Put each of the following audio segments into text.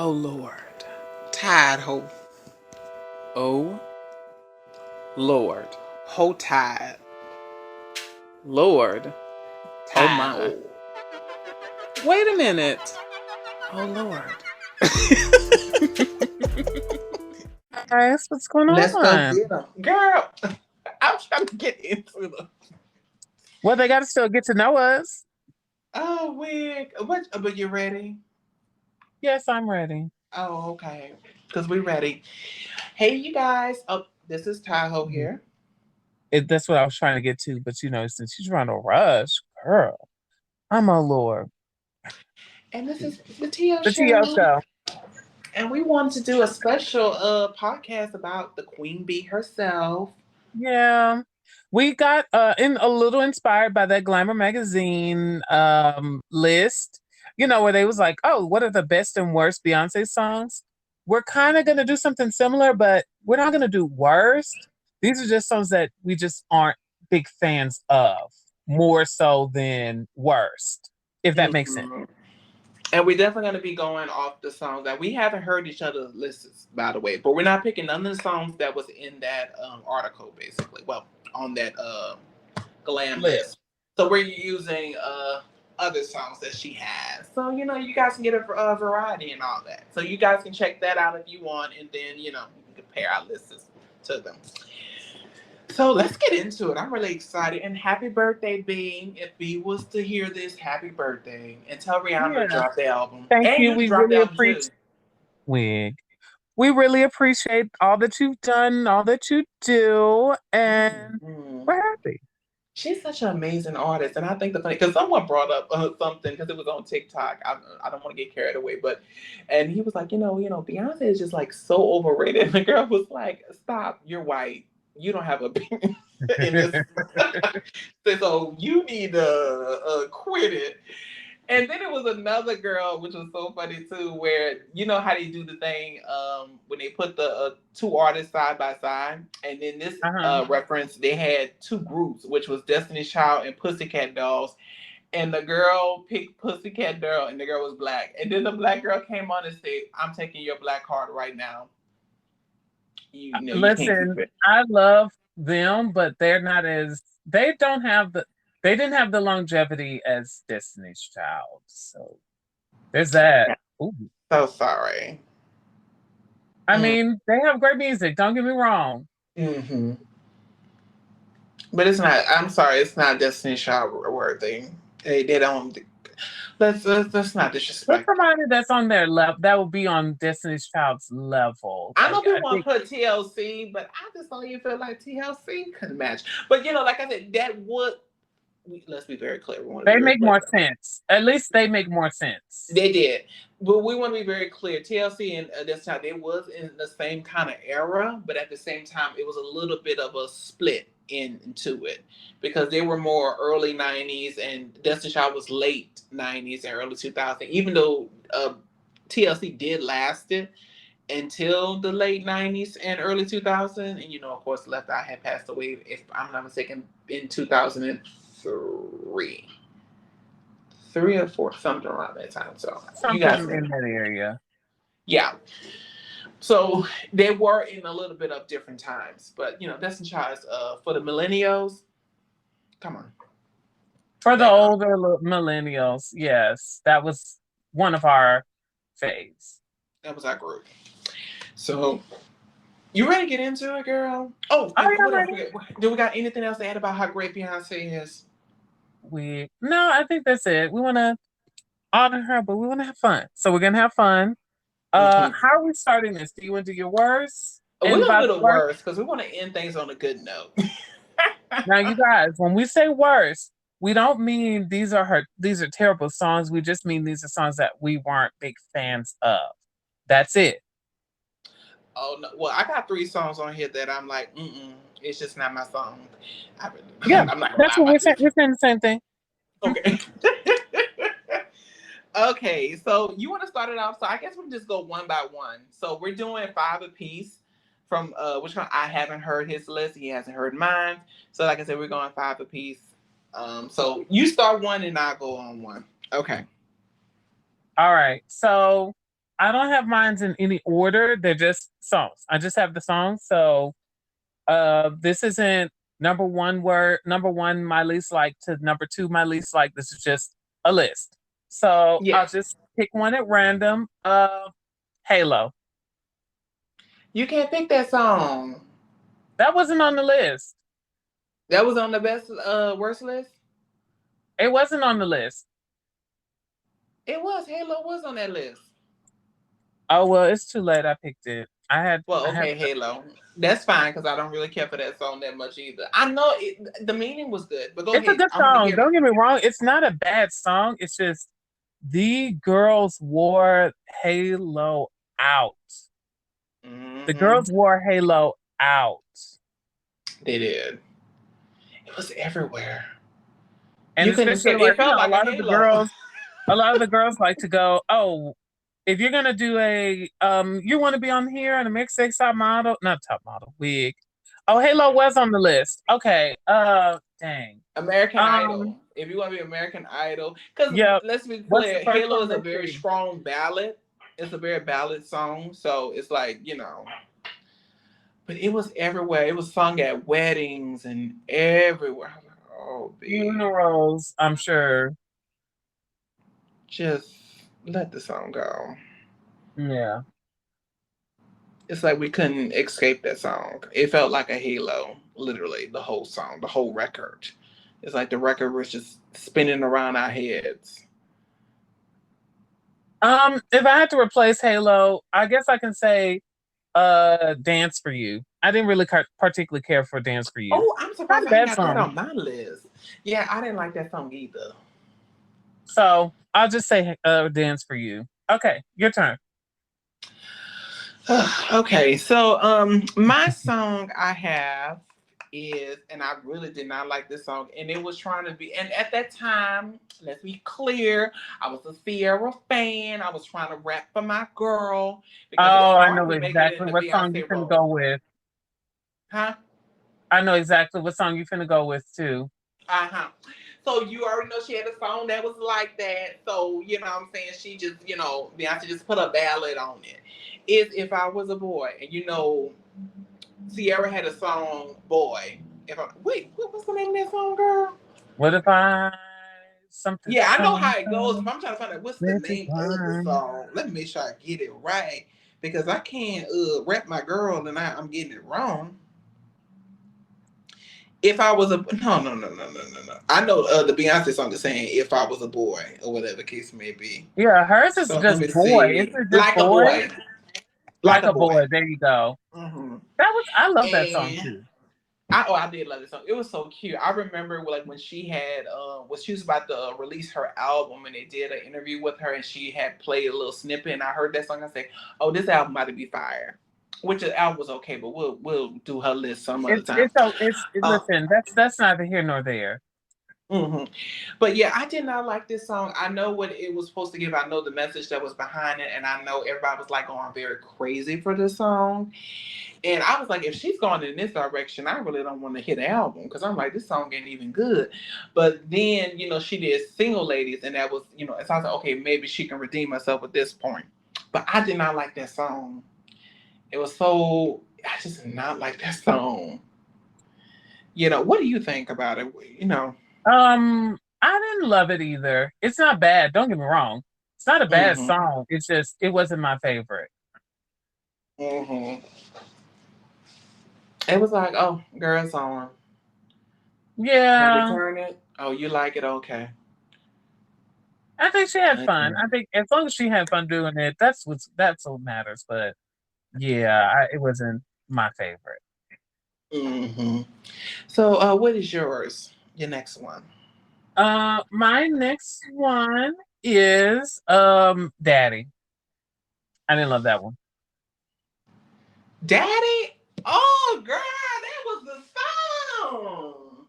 Oh Lord. Tide ho. Oh Lord. Ho tide. Lord. Oh Tide my. hole. Wait a minute. Oh Lord. Guys, what's going Let's go on? get them. Girl, I'm trying to get into the Well, they got to still get to know us. oh wig. What but you ready? Yes, I'm ready. Oh, okay. Because we're ready. Hey you guys. Oh, this is Tahoe here. That's what I was trying to get to, but since you're trying to rush, girl, I'm a lord. And this is the Tio The TL Show. show. And we wanted to do a special podcast about the Queen Bee herself. Yeah. We got in a little inspired by that Glamour magazine list, where they was like, oh, what are the best and worst Beyonce songs? We're kind of gonna do something similar, but we're not gonna do worst. These are just songs that we just aren't big fans of, more so than worst, if that makes sense. Mhm. And we're definitely going to be going off the songs that we haven't heard each other's lists, by the way. But we're not picking none of the songs that was in that article, basically. Well, on that glam List. list. So we're using other songs that she has. So you guys can get a variety and all that. So you guys can check that out if you want, and then we can compare our lists to them. So let's get into it. I'm really excited. And happy birthday, B. If B was to hear this, happy birthday. And tell Rihanna to Yeah. drop the album. Thank And you. you to We drop the really album too. appreciate Wig. We really appreciate all that you've done, all that you do, and Mhm. we're happy. She's such an amazing artist. And I think the funny, because someone brought up something, because it was on TikTok. I don't want to get carried away, and he was like, Beyonce is just like so overrated. And the girl was like, stop, you're white. You don't have a opinion in this. So you need to quit it. And then it was another girl, which was so funny too, where you know how they do the thing when they put the two artists side by side, and in this Uh-huh. reference, they had two groups, which was Destiny's Child and Pussycat Dolls, and the girl picked Pussycat Doll, and the girl was black, and then the black girl came on and said, "I'm taking your black card right now. You know you can't keep Listen, it." I love them, but they don't have they didn't have the longevity as Destiny's Child. So there's that. Yeah. Ooh. So sorry. I mean, they have great music, don't get me wrong. Mm-hmm. But it's not. I'm sorry. It's not Destiny's Child worthy. They don't. Let's not But disrespect. somebody that's on their level, that will be on Destiny's Child's level. I know I people want think, to put TLC, but I just don't even feel like TLC could match. But like I said, that would. Let's be very clear. We want to be they very make clear. more sense. At least they make more sense. They did, but we want to be very clear. TLC and this time they was in the same kind of era, but at the same time it was a little bit of a split into it because they were more early '90s and Destiny Child was late '90s and early 2000. Even though TLC did last it until the late '90s and early 2000, and of course, Left Eye had passed away, if I'm not mistaken, in 2003, 3 or 4, something around that time. So you Something guys in can, that area. yeah. So they were in a little bit of different times, but Destiny Child is for the millennials. Come on, For the that girl. older millennials, yes, that was one of our faves. That was our group. So you ready to get into it, girl? Oh, Oh, and yeah, what else? ready. Do we got anything else to add about how great Beyonce is? No, I think that's it. We want to honor her, but we want to have fun. So we're gonna have fun. Mhm. How are we starting this? Do you want to do your worst? We're And gonna by do the the worst, worst because we want to end things on a good note. now you guys, when we say worst, we don't mean these are terrible songs. We just mean these are songs that we weren't big fans of. That's it. Oh no! Well, I got 3 songs on here that I'm like, it's just not my song. Yeah, I'm not gonna that's lie what we're about saying. this. We're saying the same thing. Okay. Okay, so you want to start it off? So I guess we'll just go one by one. So we're doing 5 apiece from which one I haven't heard his list. He hasn't heard mine. So like I said, we're going 5 apiece. So you start one and I'll go on one. Okay. All right. So I don't have mines in any order. They're just songs. I just have the songs. So this isn't number one my least like to number two my least like. This is just a list. So Yeah. I'll just pick one at random. Halo. You can't pick that song. That wasn't on the list. That was on the best worst list? It wasn't on the list. It was. Halo was on that list. Oh well, it's too late. I picked it. Well, I had okay, Halo. That's fine because I don't really care for that song that much either. I know the meaning was good, but go It's a ahead. good I want to song. hear Don't it. get me wrong. It's not a bad song. It's just the girls wore Halo out. The Mm-hmm. girls wore Halo out. They did. It was everywhere. And You couldn't especially escape. like, It felt a like a lot of the Halo. girls, like to go, oh, if you're gonna do a you wanna be on here on a mixtape top model, not top model, wig. Oh, Halo was on the list. Okay. Dang. American Um, Idol. If you want to be American Idol, because yep. let's be What's the clear, first Halo one? is a Let's very see. strong ballad. It's a very ballad song, so it's like But it was everywhere. It was sung at weddings and everywhere. I was like, oh, B, Funerals, I'm sure. just let the song go. Yeah. It's like we couldn't escape that song. It felt like a halo, literally, the whole song, the whole record. It's like the record was just spinning around our heads. If I had to replace Halo, I guess I can say Dance for You. I didn't really particularly care for Dance for You. Oh, I'm Not surprised a I ain't bad got that song. on my list. Yeah, I didn't like that song either. So I'll just say Dance for You. Okay, your turn. Okay, so my song I have is, and I really did not like this song, and it was trying to be, and at that time, let's be clear, I was a Sierra fan. I was trying to rap for my girl because it's Oh, I hard know to make it in exactly the what song you Beyonce finna role. go with. Huh? I know exactly what song you finna go with too. Uh-huh. So you already know she had a song that was like that. So, you know what I'm saying? She just, Beyonce just put a ballad on it. Is If I Was a Boy. And Sierra had a song, Boy. Wait, what was the name of that song, girl? What if I something Yeah, I know how it goes. If something I'm trying to find out what's the let it name of the burn. song, let me make sure I get it right. Because I can't rap my girl and I'm getting it wrong. If I was a no. I know the Beyonce song is saying "If I Was a Boy" or whatever case may be. Yeah, hers is So let just me boy. see, Isn't it just like a boy? boy, like Like a a boy. boy. There you go. Hmm. I love that song And too. I did love this song. It was so cute. I remember like when she had when she was about to release her album and they did an interview with her and she had played a little snippet and I heard that song. I said, "Oh, this album about to be fire." Which the album was okay, but we'll do her list some other time. Uh, Listen, that's neither here nor there. hmm But yeah, I did not like this song. I know what it was supposed to give. I know the message that was behind it, and I know everybody was like going very crazy for this song. And I was like, if she's going in this direction, I really don't want to hit the album because I'm like, this song ain't even good. But then, she did Single Ladies, and that was, and so I was like, okay, maybe she can redeem herself at this point. But I did not like that song. It was so, I just did not like that song. What do you think about it? I didn't love it either. It's not bad. Don't get me wrong. It's not a bad Hmm. song. It's just it wasn't my favorite. Hmm. It was like, oh, girl song. Can we Yeah, turn it? Oh, you like it? Okay. I think she had fun. Okay. I think as long as she had fun doing it, that's what matters. But yeah, it wasn't my favorite. Hmm. So, what is yours? Your next one? My next one is Daddy. I didn't love that one. Daddy? Oh, girl, that was the song.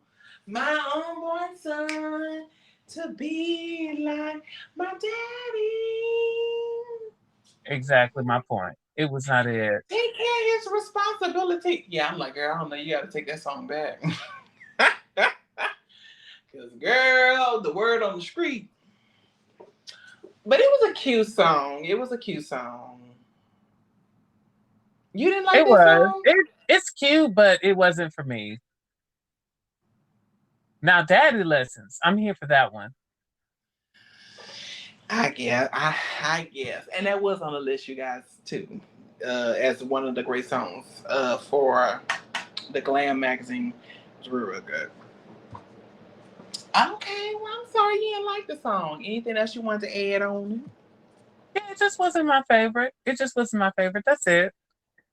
My unborn son to be like my daddy. Exactly my point. It was not it. Take care of his responsibility. Yeah, I'm like, girl, I don't know. You got to take that song back. Because, girl, the word on the street. But it was a cute song. It was a cute song. You didn't like It that was. song? It's cute, but it wasn't for me. Now, Daddy Lessons. I'm here for that one. I guess. I guess. And that was on the list, you guys, too. As one of the great songs for the Glam magazine. It was real, real good. Okay, well, I'm sorry you didn't like the song. Anything else you wanted to add on? Yeah, it just wasn't my favorite. It just wasn't my favorite. That's it.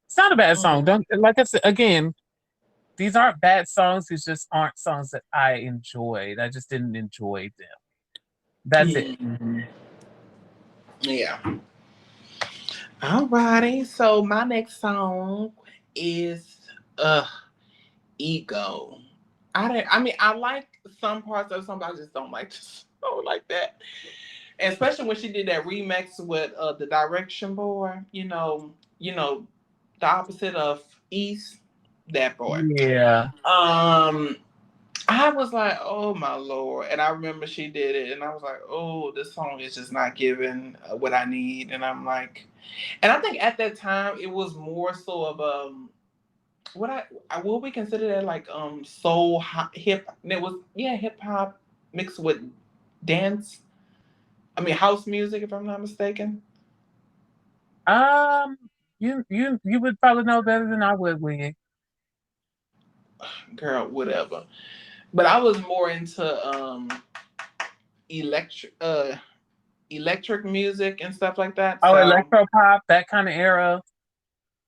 It's not a bad song. Don't like I said again. These aren't bad songs. These just aren't songs that I enjoyed. I just didn't enjoy them. That's it. Mm-hmm. Yeah. Alrighty. So my next song is Ego. I mean I like some parts of the song, but I just don't like the song like that. And especially when she did that remix with the Direction Boy, the opposite of East, that boy. Yeah. I was like, oh my lord. And I remember she did it and I was like, oh, this song is just not giving what I need. And I'm like, and I think at that time it was more so of what I will we consider that like soul hip. It was hip hop mixed with dance. I mean house music if I'm not mistaken. Um. You would probably know better than I would, Wiggy. Girl, whatever. But I was more into electric electric music and stuff like that. Oh, So electro pop, that kind of era.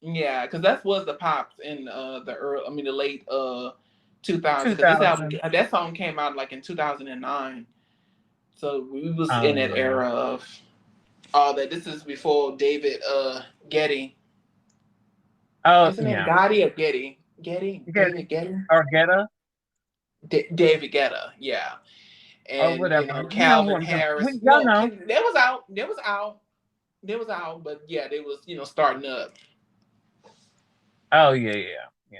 yeah, because that was the pops in the late 2000s. Because this album, 2000. that song came out like in 2009. So we was in Oh that yeah. era of all that. This is before David Getty. Oh Is his name yeah. Gotti or Getty? Getty, You get David Getty, or Getta David Guetta. Yeah, or and whatever. You know Calvin one of them. Harris. Y'all No, know. that was out. That was out. That was out. But yeah, they was starting up. Oh yeah, yeah, yeah.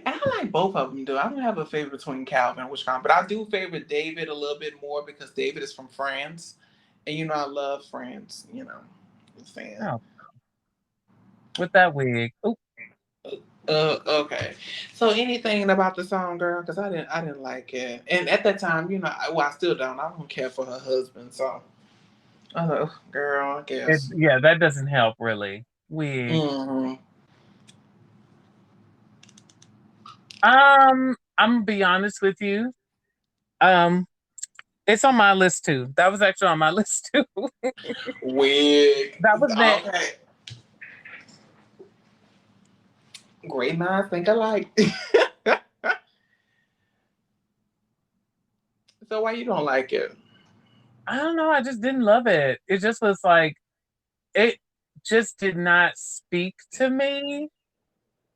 And I like both of them, though. I don't have a favorite between Calvin and Wishcon, but I do favorite David a little bit more because David is from France, and I love France. I'm saying. Oh, with that wig. Oh, Okay. So anything about the song, girl? Because I didn't like it, and at that time, I still don't. I don't care for her husband, so I was like, "Ugh, girl, I guess. yeah, that doesn't help really. Wig. Hmm. I'm gonna be honest with you. Um, it's on my list too. That was actually on my list too. Wig. That was next. Okay. Great minds think alike. So why you don't like it? I don't know. I just didn't love it. It just was like it just did not speak to me.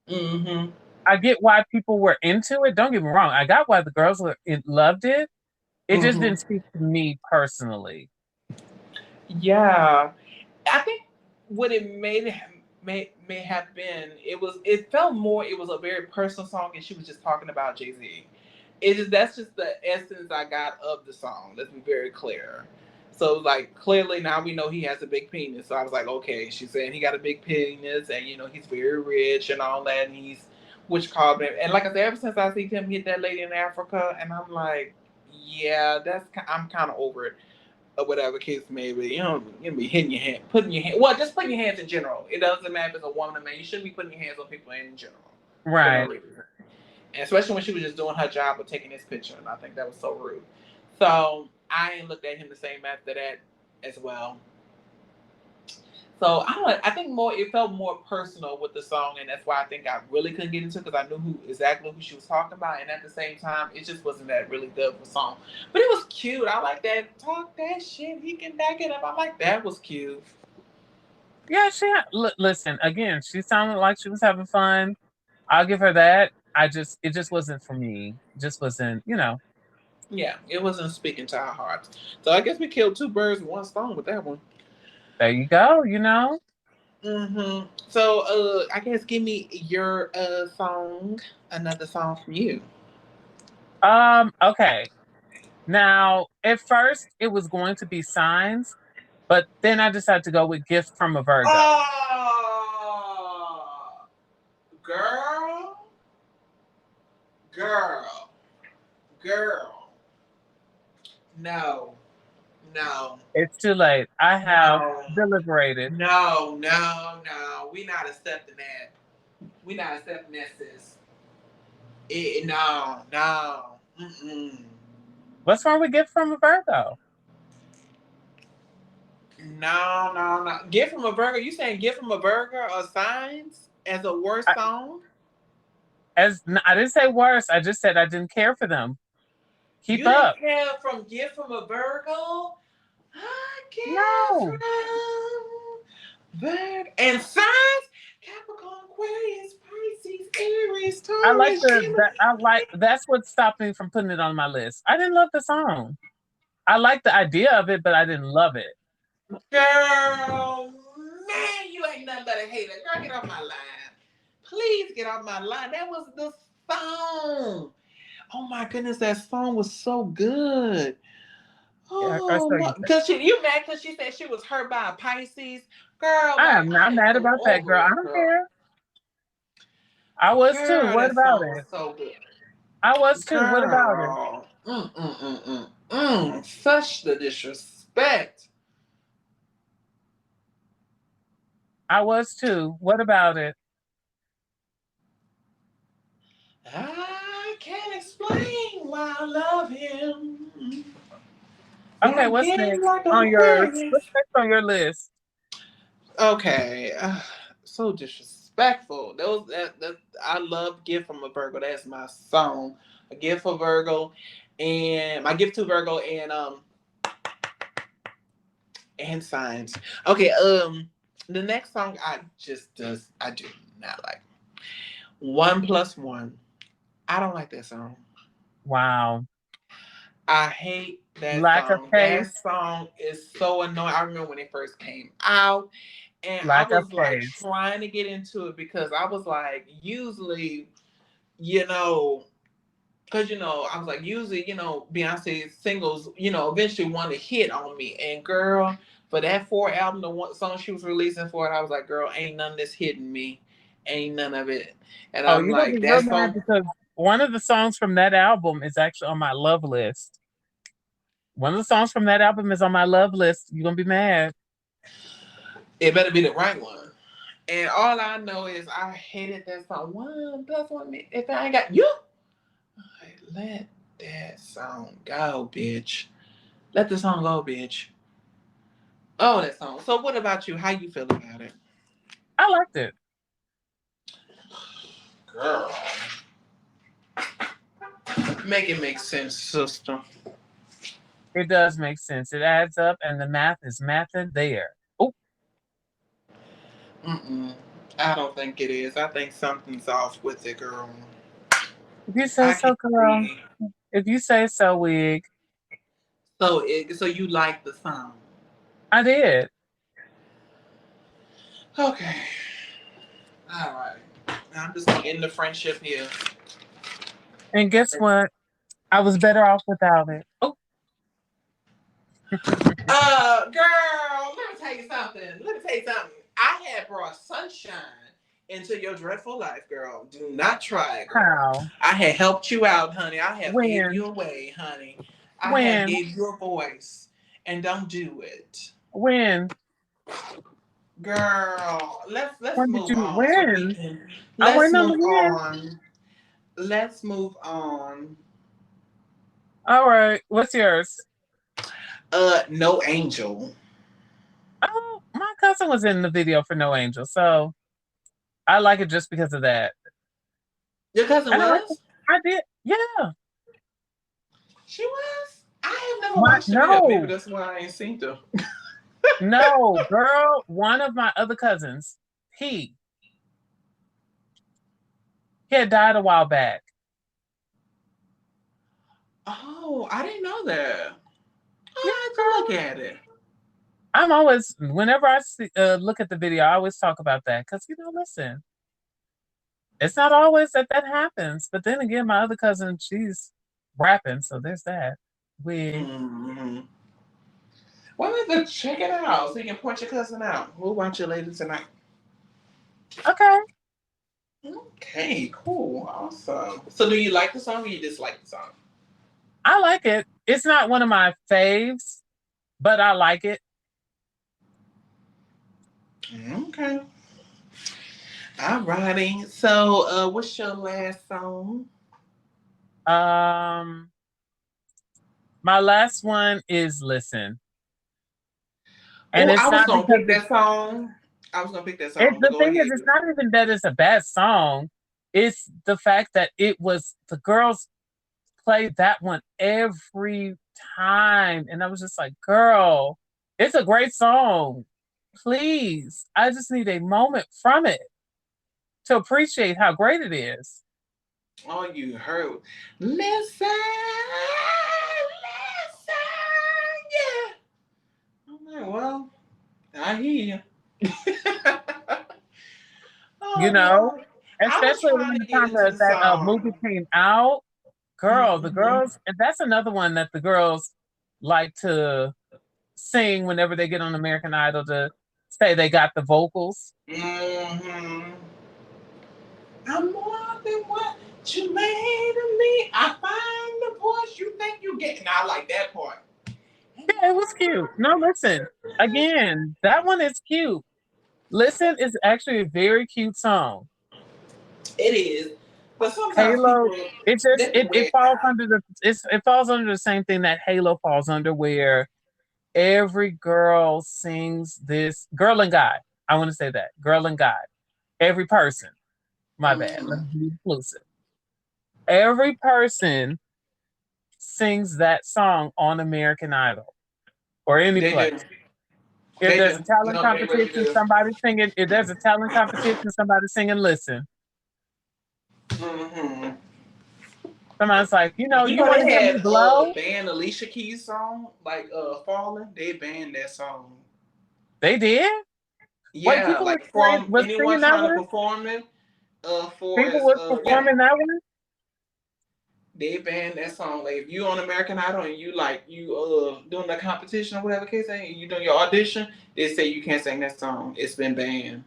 Mm-hmm. I get why people were into it. Don't get me wrong. I got why the girls loved it. It just Mm-hmm. didn't speak to me personally. Yeah, I think what it may have been it felt more it was a very personal song and she was just talking about Jay-Z. That's just the essence I got of the song. Let's be very clear. So like clearly now we know he has a big penis. So I was like, okay, she's saying he got a big penis and he's very rich and all that and he's which called him and like I said, ever since I see him hit that lady in Africa and I'm like, yeah, I'm kind of over it or whatever case maybe. You be hitting your hand, putting your hand. Well, just putting your hands in general. It doesn't matter if it's a woman or man. You shouldn't be putting your hands on people in general for no Right. reason. And especially when she was just doing her job of taking this picture, and I think that was so rude. So I ain't looked at him the same after that as well. So I don't know. I think more it felt more personal with the song, and that's why I think I really couldn't get into it because I knew exactly who she was talking about, and at the same time, it just wasn't that really good of a song. But it was cute. I like that. Talk that shit. He can back it up. I like that. Was cute. Yeah, listen, again, she sounded like she was having fun. I'll give her that. It just wasn't for me. Just wasn't. Yeah, it wasn't speaking to our hearts. So I guess we killed two birds with one stone with that one. There you go. So I guess give me your song, another song from you. Okay. Now, At first, it was going to be Signs, but then I decided to go with Gift from a Virgo. Oh, girl, girl, girl. No, no, It's too late. I have no, deliberated. no, no, no. We not accepting that. We not accepting that, sis. No, no. Mm-mm. What's wrong with Gift from a Virgo? No, no, no. Get from a burger. You saying get from a burger or signs as a worst I, song? I didn't say worse. I just said I didn't care for them. Keep You didn't up. care from get from a burger? I care No, from Virgo and signs. Capricorn, Aquarius, Pisces, Aries, I like Taurus, the Gemini. that I like. That's what stopped me from putting it on my list. I didn't love the song. I like the idea of it, but I didn't love it. Girl, man, you ain't nothing but a hater. Girl, get off my line. Please get off my line. That was the song. Oh my goodness, that song was so good. Or Oh so no, you think. because you mad because she said she was hurt by a Pisces. Girl, I like am I not am mad so about that, over girl. I it, don't girl. care. I was too. Girl, What that about song was it? so good. I was too. What about it? Girl, such the disrespect. I was too. What about it? I can't explain why I love him. Okay, Got what's game next like on yours? Aquarius. What's next on your list? Okay, so disrespectful. That I love "Gift from a Virgo." That's my song. A gift for Virgo, and my gift to Virgo, and signs. Okay, the next song I do not like. 1+1. I don't like that song. Wow. I hate that Lack of song. That taste. song is so annoying. I remember when it first came out. And I Lack of was like taste. trying to get into it because I was like, usually, you know, because I was like, usually, Beyonce's singles, eventually want to hit on me. And girl, for that 4 album, the one song she was releasing for it, I was like, girl, ain't none of this hitting me, ain't none of it. And Oh, I'm you're gonna like, be real that mad song, because one of the songs from that album is actually on my love list. One of the songs from that album is on my love list. You're gonna be mad. it better be the right one. And all I know is I hated that song. 1+1, if I ain't got you, let that song go, bitch. Let the song go, bitch. Oh, that song. So what about you? How you feel about it? I liked it. Girl. Make it make sense, sister. It does make sense. It adds up, and the math is mathing there. Oh, Mm-mm. I don't think it is. I think something's off with it, girl. if you say I so, can't girl. see. If you say so, wig. So you like the song. I did. Okay. All right. I'm just gonna end the friendship here. And guess what? I was better off without it. Oh, Girl, let me tell you something. I had brought sunshine into your dreadful life, girl. Do not try it, girl. how? I had helped you out, honey. I have gave When? you away, honey. I have When? gave you a voice, and don't do it, When? girl. Let's When did move you on so we win? can. I Let's went on the move win. on. Let's move on. All right. What's yours? No angel. Oh, my cousin was in the video for No Angel, so I like it just because of that. Your cousin And I like it. was? I did. Yeah. She was? I have never My watched the video. Maybe no, that's why I ain't seen them. no, girl. One of my other cousins, he he had died a while back. Oh, I didn't know that. Yeah, I have to look girl. at it. I'm always whenever I see, look at the video, I always talk about that because listen, it's not always that happens. But then again, my other cousin, she's rapping, so there's that. Wig. Mm-hmm. Well, let's check it out so you can point your cousin out. We'll watch it later tonight. Okay. Okay, cool, awesome. So, do you like the song or you dislike the song? I like it. It's not one of my faves, but I like it. Okay. Alrighty. So, what's your last song? Um, my last one is Listen. And Oh, I it's was not gonna because pick that song. I was gonna pick that it's song, but the go thing is, ahead. it's not even that it's a bad song. It's the fact that it was the girls played that one every time. And I was just like, girl, it's a great song. Please. I just need a moment from it to appreciate how great it is. Oh, you heard. Listen, yeah. I'm like, well, I hear you. You Oh know? Lord. I was Especially trying around to the get time into that the movie song. came out. Girl, the Mm-hmm. girls, and that's another one that the girls like to sing whenever they get on American Idol to say they got the vocals. Mm-hmm. I'm more than what you made of me. I find the voice you think you get. And I like that part. Yeah, it was cute. No, listen. Again, that one is cute. Listen is actually a very cute song. It is. But sometimes Halo, people, it just they can wear it it falls down. under it falls under the same thing that Halo falls under, where every girl sings this, girl and guy. I want to say that. Girl and guy. Every person. My bad. Let Mm-hmm. me be inclusive. Every person sings that song on American Idol or any They do. place. If They there's do. a talent No, they really competition, do. somebody singing. If there's a talent competition, somebody singing Listen. Mm-hmm. Somebody's like, You you know want they to hear me had blow? banned Alicia Keys song like Falling. They banned that song. They did. Wait, Yeah, people were like playing, from was anyone singing that trying to one. perform it. For People as was yeah, performing that one. they banned that song. Like if you on American Idol and you doing the competition or whatever case and you doing your audition, they say you can't sing that song. It's been banned.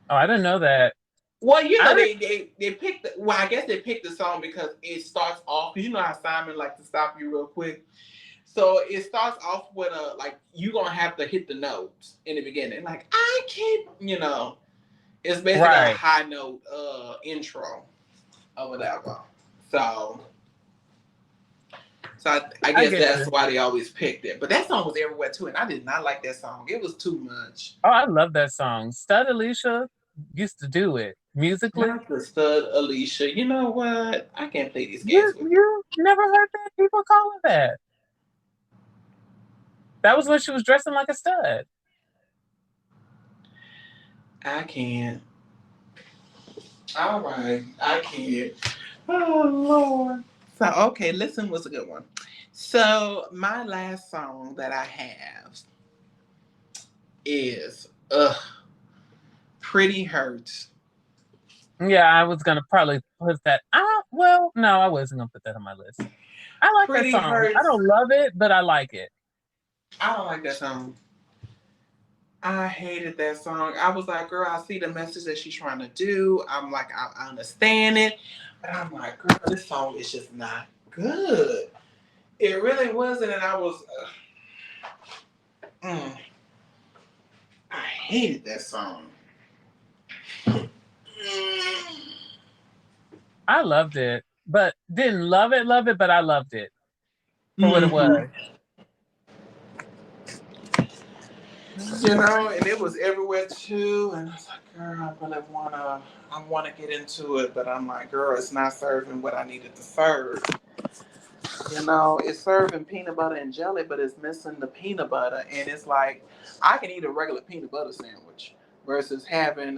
Oh, I didn't know that. Well, you I know didn't. they picked. Well, I guess they picked the song because it starts off. Cause you know how Simon like to stop you real quick. So it starts off with a like you gonna have to hit the notes in the beginning. Like I keep, it's basically a Right. high note intro or whatever. So I I guess get that's you. why they always picked it. But that song was everywhere too, and I did not like that song. It was too much. Oh, I love that song. Stud Alicia used to do it musically. Not the stud Alicia. You know what? I can't play these games with you. You never heard that? People call her that. That was when she was dressing like a stud. I can't. All right, I can't. Oh Lord. So okay, listen was a good one. So my last song that I have is Pretty Hurts. Yeah, I was gonna probably put that. Well, no, I wasn't gonna put that on my list. I like that Pretty song. I Hurts. don't love it, but I like it. I don't like that song. I hated that song. I was like, girl, I see the message that she's trying to do. I'm like, I understand it. But I'm like, girl, this song is just not good. It really wasn't. And I was, I hated that song. I loved it, but didn't love it, but I loved it for what it Mm-hmm. was. And it was everywhere too. And I was like, girl, I wanna get into it, but I'm like, girl, it's not serving what I needed to serve. It's serving peanut butter and jelly, but it's missing the peanut butter. And it's like, I can eat a regular peanut butter sandwich versus having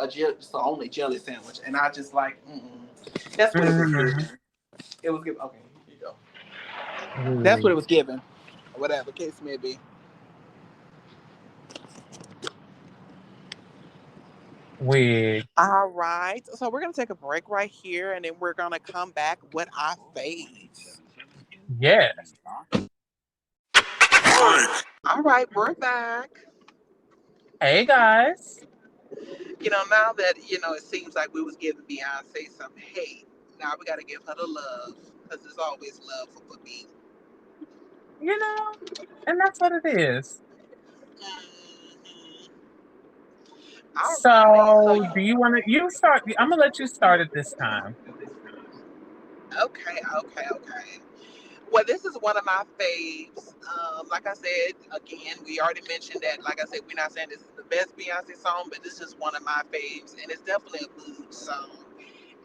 just the only jelly sandwich. And I just like, that's what it was Mhm. giving. It was giving. Okay, here you go. That's what Weird. it was giving. Whatever case may be. Weird. All right. So we're gonna take a break right here, and then we're gonna come back with our faves. Yes. All right, we're back. Hey guys. Now that it seems like we was giving Beyonce some hate. Now we got to give her the love because there's always love for B. You know, and that's what it is. Mhm. All right, so So, do you want to? You start. I'm gonna let you start it this time. okay. Well, this is one of my faves. Like I said, again, we already mentioned that. Like I said, we're not saying this is the best Beyonce song, but this is one of my faves, and it's definitely a mood song.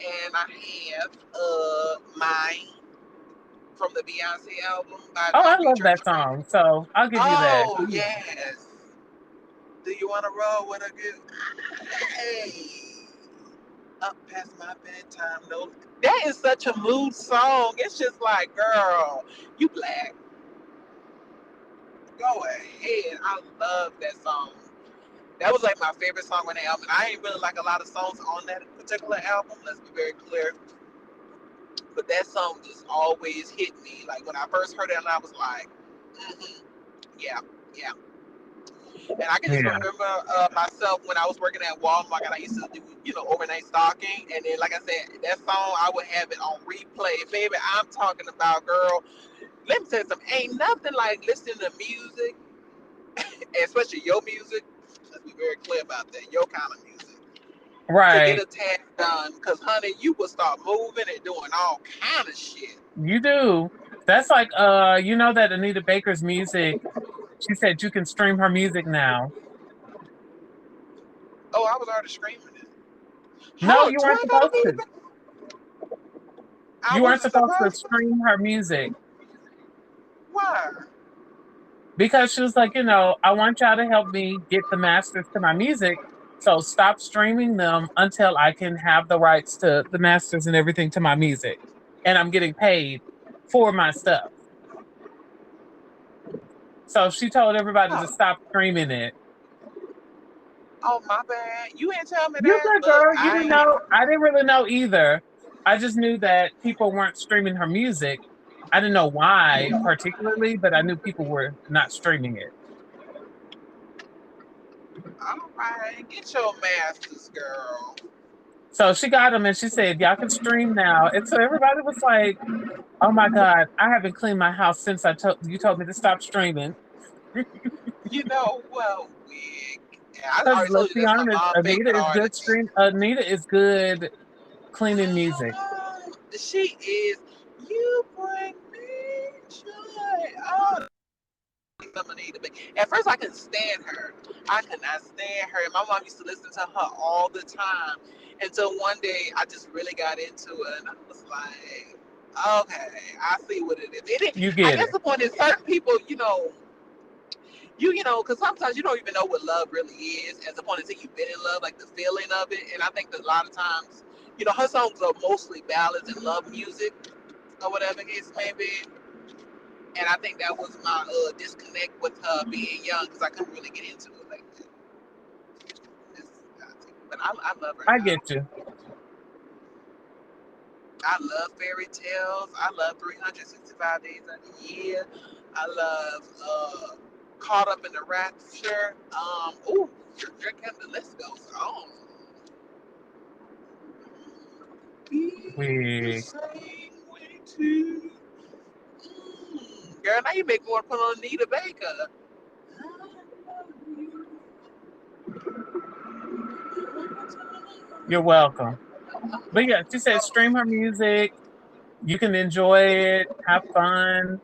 And I have Mine from the Beyonce album by Oh, I love featuring that Drake. song. So I'll give you that. Oh yes. Do you want to roll with a good? Hey, up past my bedtime. No, that is such a mood song. It's just like, girl, you black. Go ahead. I love that song. That was like my favorite song on the album. I ain't really like a lot of songs on that particular album. Let's be very clear. But that song just always hit me. Like when I first heard it, and I was like, mm-hmm, yeah, yeah. And I can just Yeah. remember myself when I was working at Walmart and I used to do, overnight stocking. And then, like I said, that song, I would have it on replay. Baby, I'm talking about, girl, let me tell you something. Ain't nothing like listening to music, especially your music. Let's be very clear about that. Your kind of music. To get Right. a task done. Because, honey, you will start moving and doing all kind of shit. You do. That's like you know that Anita Baker's music. She said you can stream her music now. Oh, I was already screaming it. No, Hold on, you do weren't I gotta supposed be? to. I You weren't wasn't supposed to supposed to. stream her music Why? because she was like, I want y'all to help me get the masters to my music. So stop streaming them until I can have the rights to the masters and everything to my music. And I'm getting paid for my stuff. So she told everybody to Oh, stop streaming it. oh, my bad. You ain't tell me You're that. good, Look, girl. You I didn't ain't. know. I didn't really know either. I just knew that people weren't streaming her music. I didn't know why particularly, but I knew people were not streaming it. All right, get your masters, girl. So she got them and she said, y'all can stream now. And so everybody was like, oh my God, I haven't cleaned my house since you told me to stop streaming. Well, wig. Yeah, I Because already let's told you be that's my honest, mom's favorite artist. Anita is good cleaning music. She is. You bring me joy. Oh, at first, I couldn't stand her. I could not stand her. My mom used to listen to her all the time. Until one day, I just really got into it. And I was like, okay, I see what it is. You I get guess it. the point is, certain people, because sometimes you don't even know what love really is. As the point until you've been in love, like the feeling of it. And I think that a lot of times, her songs are mostly ballads and love music or whatever the case may be. And I think that was my disconnect with her being young because I couldn't really get into it like that. But I love her I now. get you. I love fairy tales. I love 365 days of the year. I love Caught Up in the Rapture. Drinking the list goes on. Be the We same way too. Girl, now you make me want to put on Anita Baker. You're welcome. But yeah, she said stream her music. You can enjoy it, have fun.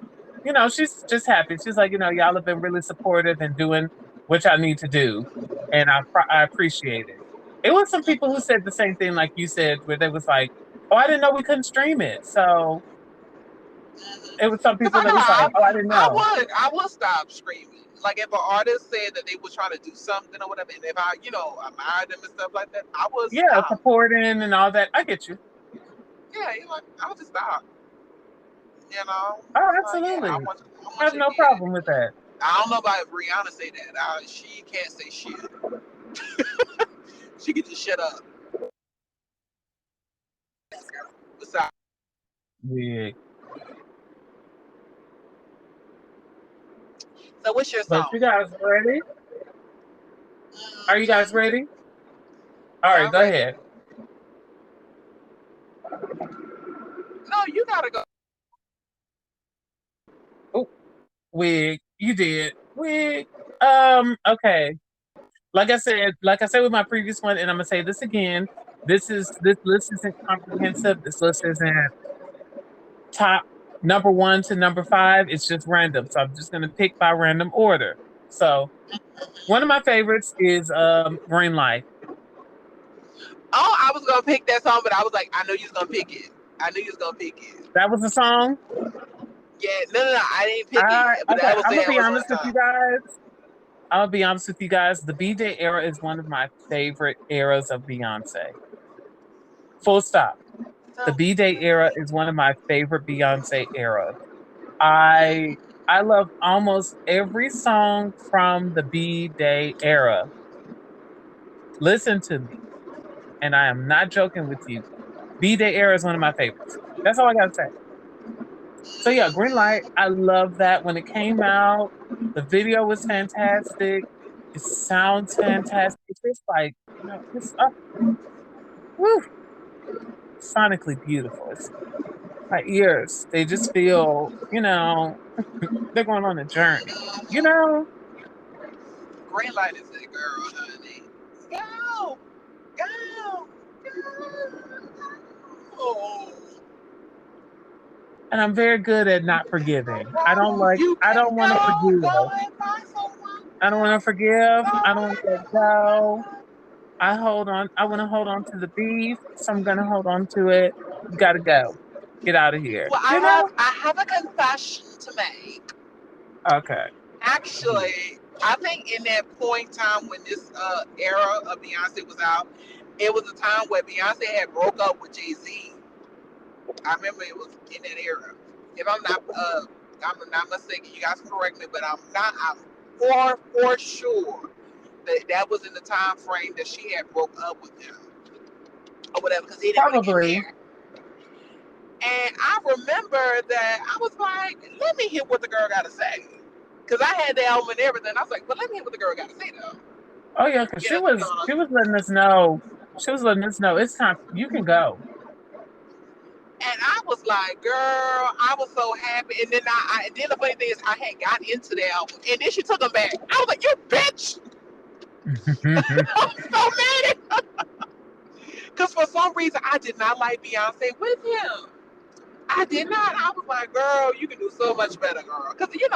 She's just happy. She's like, y'all have been really supportive and doing what y'all need to do, and I appreciate it. It was some people who said the same thing like you said, where they was like, "Oh, I didn't know we couldn't stream it." So it was some Cause people I that know was like, "Oh, I didn't know." I would stop screaming. Like if an artist said that they were trying to do something or whatever, and if I, admired them and stuff like that, I would Yeah, stop. supporting and all that. I get you. Yeah, I would just stop. Oh, Like yeah, absolutely. I I want have you no again. problem with that. I don't know about if Rihanna say that. She can't say shit. She can just shut up. Besides, Yeah. So what's your But song? you guys ready? Are you guys Mm-hmm. ready? All right, I'm go ready. ahead. No, you gotta go. Oh, wig, you did wig. Okay. Like I said with my previous one, and I'm gonna say this again. This list isn't comprehensive. This list isn't top number one to number five. It's just random. So I'm just gonna pick by random order. So one of my favorites is Green Light. Oh, I was gonna pick that song, but I was like, I know you was gonna pick it. I knew you was gonna pick it. That was the song. Yeah, no, I didn't pick it yet, but Okay, that was I'm gonna that be was honest the with you song. guys. I'll be honest with you guys. The B Day era is one of my favorite eras of Beyonce. Full stop. The So, B Day era is one of my favorite Beyonce eras. I I love almost every song from the B Day era. Listen to me, and I am not joking with you. B Day era is one of my favorites. That's all I gotta say. So yeah, Green Light. I love that when it came out. The video was fantastic. It sounds fantastic. It's just like it's woo, sonically beautiful. It's my ears. They just feel they're going on a journey. You know, green light is that girl, honey. Go, go, go. and I'm very good at not forgiving. You I can don't want to forgive. go and find someone. I don't want to forgive. Go I don't want and to let find go. I hold on. I want to hold on to the beef, so I'm gonna hold on to it. You gotta go. Get out of here. Well, You know? I have a confession to make. Okay. Actually, I think in that point in time when this era of Beyonce was out, it was a time where Beyonce had broke up with Jay Z. I remember it was in that era. If I'm not mistaken. You guys correct me, but I'm not. I'm for sure that that was in the time frame that she had broke up with him or whatever because he didn't want to get Probably. married. And I remember that I was like, let me hear what the girl got to say. Because I had the album and everything. I was like, but let me hear what the girl got to say, though. Oh yeah, because You know, she was letting us know. She was letting us know it's time. You can go. and I was like, girl, I was so happy. And then then the funny thing is, I had got into the album. And then she took them back. I was like, you bitch. I was so mad. Because for some reason, I did not like Beyonce with him. I did not. I was like, girl, you can do so much better, girl. Because he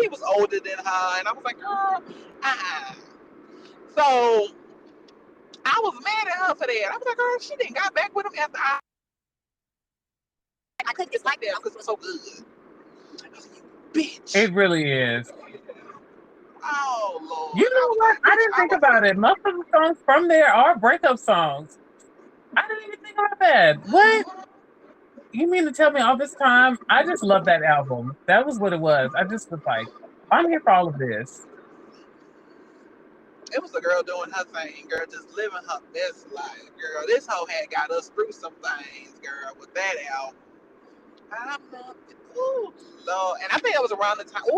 was older than her, and I was like, girl, uh-uh. So I was mad at her for that. I was like, girl, she didn't got back with him after I couldn't dislike that because it was so good. I was like, you bitch. It really is. Oh You Lord. I know was what? like, I bitch, didn't I think was about it. Most of the songs from there are breakup songs. I didn't even think about that. What? You mean to tell me all this time? I just love that album. That was what it was. I just was like, I'm here for all of this. it was a girl doing her thing, girl, just living her best life, girl. This hoe had got us through some things, girl, with that album. I'm not. Ooh, Lord. And I think it was around the time. Ooh,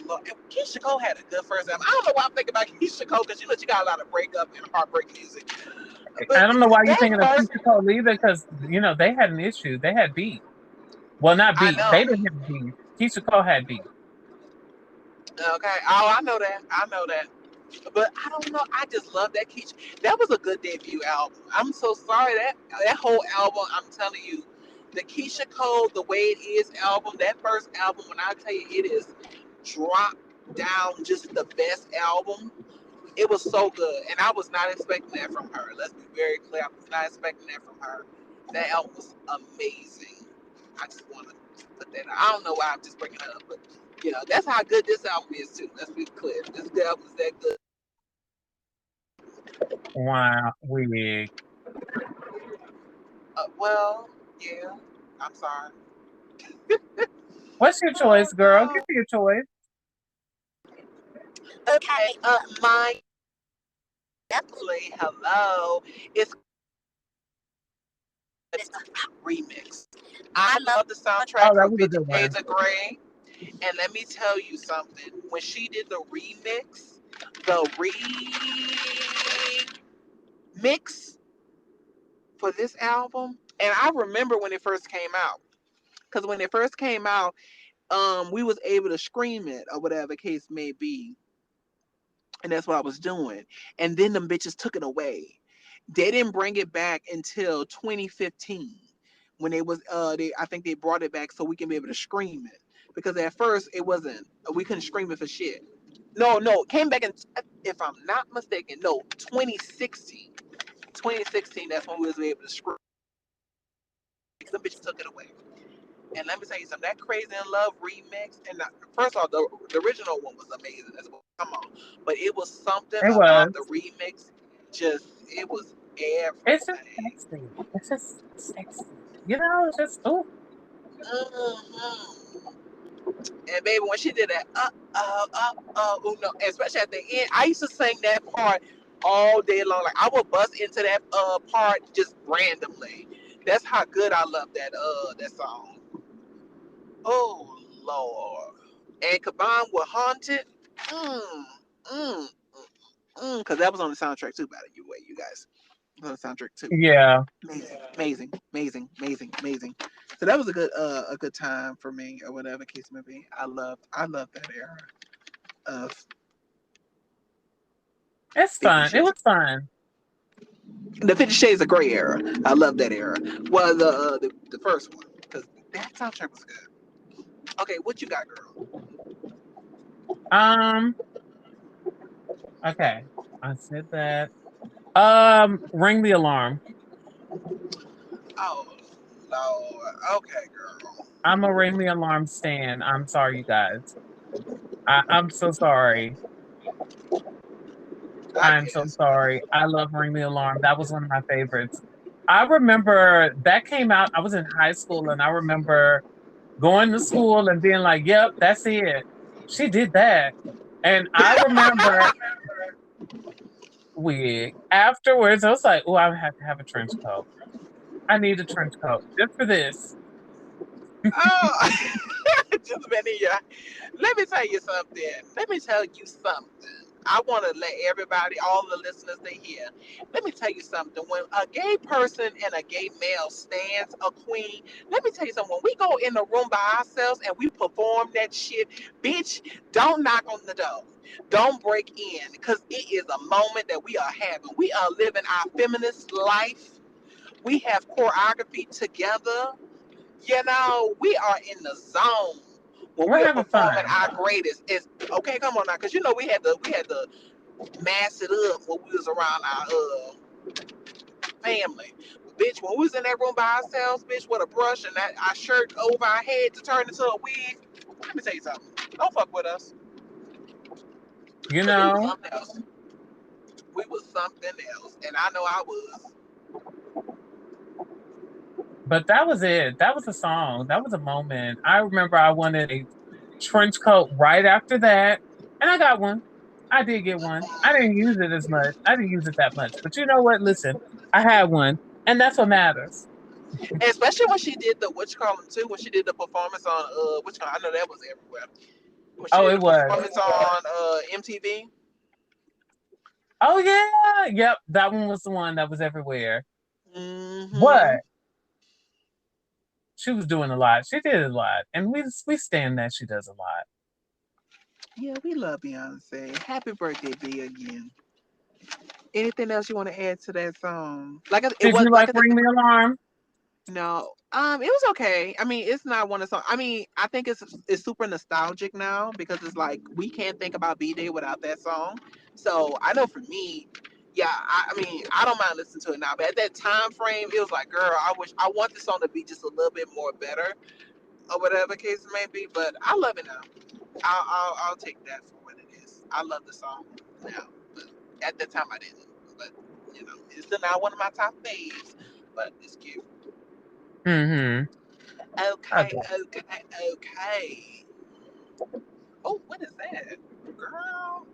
Lord. And Keisha Cole had a good first album. I don't know why I'm thinking about Keisha Cole because she got a lot of breakup and heartbreak music. But I don't know why you're that thinking of first, Keisha Cole either, because they had an issue. They had beef. Well, not I beef. They know. didn't have beef. Keisha Cole had beef. Okay. Oh, I know that. I know that. But I don't know. I just love that Keisha. That was a good debut album. I'm so sorry that whole album. I'm telling you, the Keisha Cole, the way it is album. That first album, when I tell you, it is drop down just the best album. It was so good, and I was not expecting that from her. Let's be very clear. I was not expecting that from her. That album was amazing. I just want to put that out. I don't know why I'm just bringing it up, but that's how good this album is too. Let's be clear. This album is that good. Wow, wig. Well, yeah. I'm sorry. What's your choice, Oh girl? Give no. me your choice. Okay. My definitely hello. It's a remix. I love the Oh, soundtrack that for was a 50 good Shades one. of Grey. And let me tell you something. When she did the remix for this album, and I remember when it first came out, because when it first came out, we was able to scream it or whatever case may be, and that's what I was doing. And then them bitches took it away. They didn't bring it back until 2015 when they was I think they brought it back so we can be able to scream it, because at first it wasn't, we couldn't scream it for shit. No, it came back in, if I'm not mistaken, no, 2016. 2016, that's when we was able to scream. Some bitches took it away. And let me tell you something, that Crazy in Love remix, and first of all, the original one was amazing as well. Come on. But it was something It about was. the remix, it was It's just everything. sexy. It's just sexy. You know, it's just oh. Hmm. And baby, when she did that, no, especially at the end, I used to sing that part all day long. Like I would bust into that part just randomly. That's how good I love that song. Oh Lord. And combined with Haunted, mm, mm, because that was on the soundtrack too, by the way, you guys. It was on the soundtrack too. Yeah. Amazing. So that was a good time for me, or whatever case may be. I love that era of It's 50 fun. It Shades. was fun. The 50 Shades of Grey era. I love that era. Well, the first one, because that soundtrack was good. Okay, what you got, girl? Um, okay. I said that. Ring the alarm. Oh Lord. Okay, girl. I'm a ring the alarm stan. I'm sorry, you guys. I'm so sorry. I I'm so guess. sorry. I love Ring the Alarm. That was one of my favorites. I remember that came out, I was in high school, and I remember going to school and being like, yep, that's it. She did that. And I remember wig. Afterwards, I was like, oh, I have to have a trench coat. I need a trench coat just for this. Oh, just been in your. Let me tell you something. Let me tell you something. I want to let everybody, all the listeners that hear, let me tell you something. When a gay person and a gay male stands a queen, let me tell you something. When we go in the room by ourselves and we perform that shit, bitch, don't knock on the door. Don't break in, because it is a moment that we are having. We are living our feminist life. We have choreography together. You know, we are in the zone when We're we are having performing fun. our greatest. It's okay. Come on now, because you know we had to mass it up when we was around our family. Bitch, when we was in that room by ourselves, bitch, with a brush and that our shirt over our head to turn into a wig. Let me tell you something. Don't fuck with us, You because we was know, something else. We was something else, and I know I was. but that was it. That was a song. That was a moment. I remember I wanted a trench coat right after that, and I got one. I did get one. I didn't use it as much. I didn't use it that much. But you know what? Listen, I had one, and that's what matters. And especially when she did the witch column too, when she did the performance on witch column, I know that was everywhere. When she Oh, did it the was. performance on MTV. Oh yeah, yep. That one was the one that was everywhere. Hmm. But she was doing a lot. She did a lot, and we stand that she does a lot. Yeah, we love Beyonce. Happy birthday, B again. Anything else you want to add to that song? It Did was you like like I said, Ring the Alarm? no. It was okay. I mean, it's not one of the songs. I mean, I think it's super nostalgic now, because it's like we can't think about B Day without that song. So I know for me, yeah, I mean, I don't mind listening to it now. But at that time frame, it was like, girl, I want the song to be just a little bit more better, or whatever case it may be. But I love it now. I'll take that for what it is. I love the song now, but at that time I didn't. But you know, it's still not one of my top faves, but it's cute. Mm-hmm. Okay, Okay. okay. Oh, what is that, girl?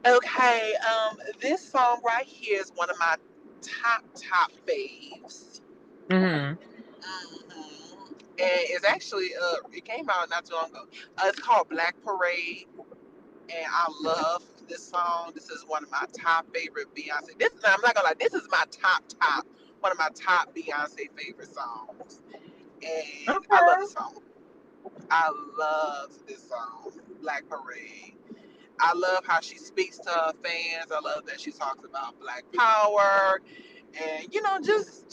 Okay, this song right here is one of my top faves. Mm-hmm. Hmm. and it's actually it came out not too long ago. It's called Black Parade, and I love this song. This is one of my top favorite Beyonce. This I'm not gonna lie, this is my top one of my top Beyonce favorite songs, and I love Okay. this song. I love this song, Black Parade. I love how she speaks to her fans. I love that she talks about Black Power, and it Having just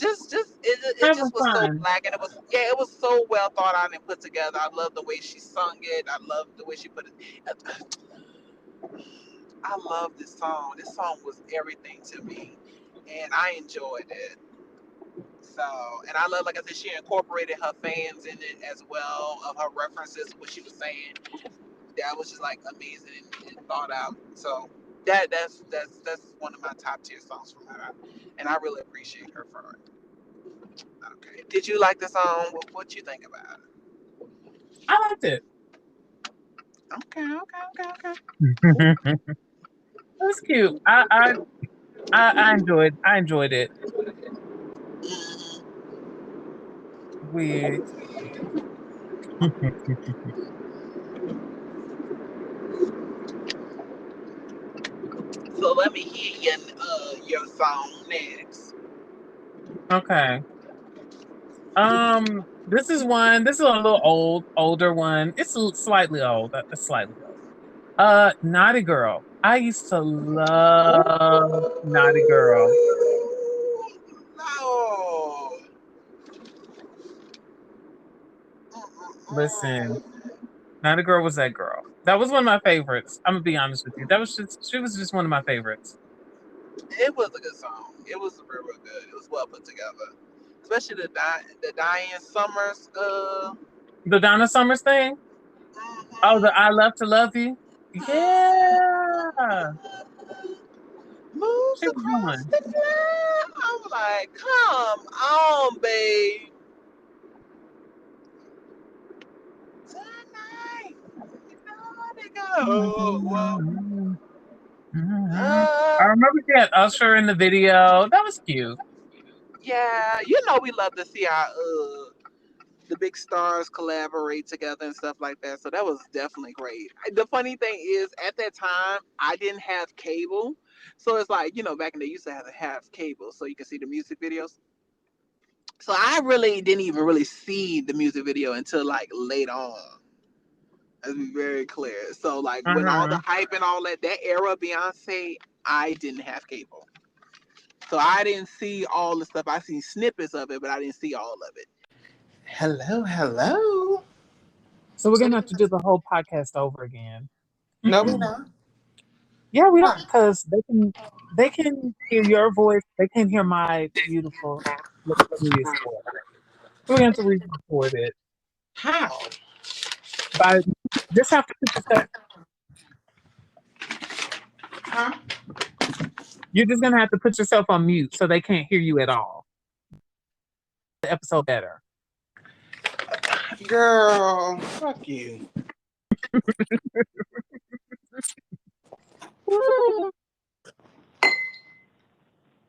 was so fun. black, and it was so well thought out and put together. I love the way she sung it. I love the way she put it. I love this song. This song was everything to me, and I enjoyed it. So, and I love, like I said, she incorporated her fans in it as well, of her references, what she was saying. That was just like amazing and thought out. So that's one of my top tier songs from her, and I really appreciate her for it. Okay, did you like the song? What you think about it? I liked it. Okay. It was cute. I enjoyed it. Mhm. We So let me hear your song next. okay. This is a little older one. It's slightly old. Slightly old. Naughty Girl. I used to love Naughty Girl. Ooh, no. Listen, Mm-mm-mm. Naughty Girl was that girl. That was one of my favorites. I'm gonna be honest with you. She was just one of my favorites. It was a good song. It was real good. It was well put together, especially the Diane Summers. The Donna Summers thing. Oh, the Mhm. I Love to Love You. Yeah, Moves she was across one. the floor. I'm like, come on, babe. Tonight, you know to go. I Uh, remember she had Usher in the video. That was cute. yeah, you know we love to see our the big stars collaborate together and stuff like that. So that was definitely great. The funny thing is, at that time, I didn't have cable, so it's like back in the day, you used to have cable so you can see the music videos. So I really didn't even really see the music video until like late on. Let's be very clear. So like Uh when all the huh. hype and all that era of Beyonce, I didn't have cable. So I didn't see all the stuff. I seen snippets of it, but I didn't see all of it. Hello, hello. So we're gonna have to do the whole podcast over again. No, we not. Yeah, we don't Huh. because they can hear your voice. They can hear my beautiful, luxurious voice. So we're gonna have to re-record it. How? But just have to put yourself. Huh? You're just gonna have to put yourself on mute so they can't hear you at all. The episode better. Girl, fuck you.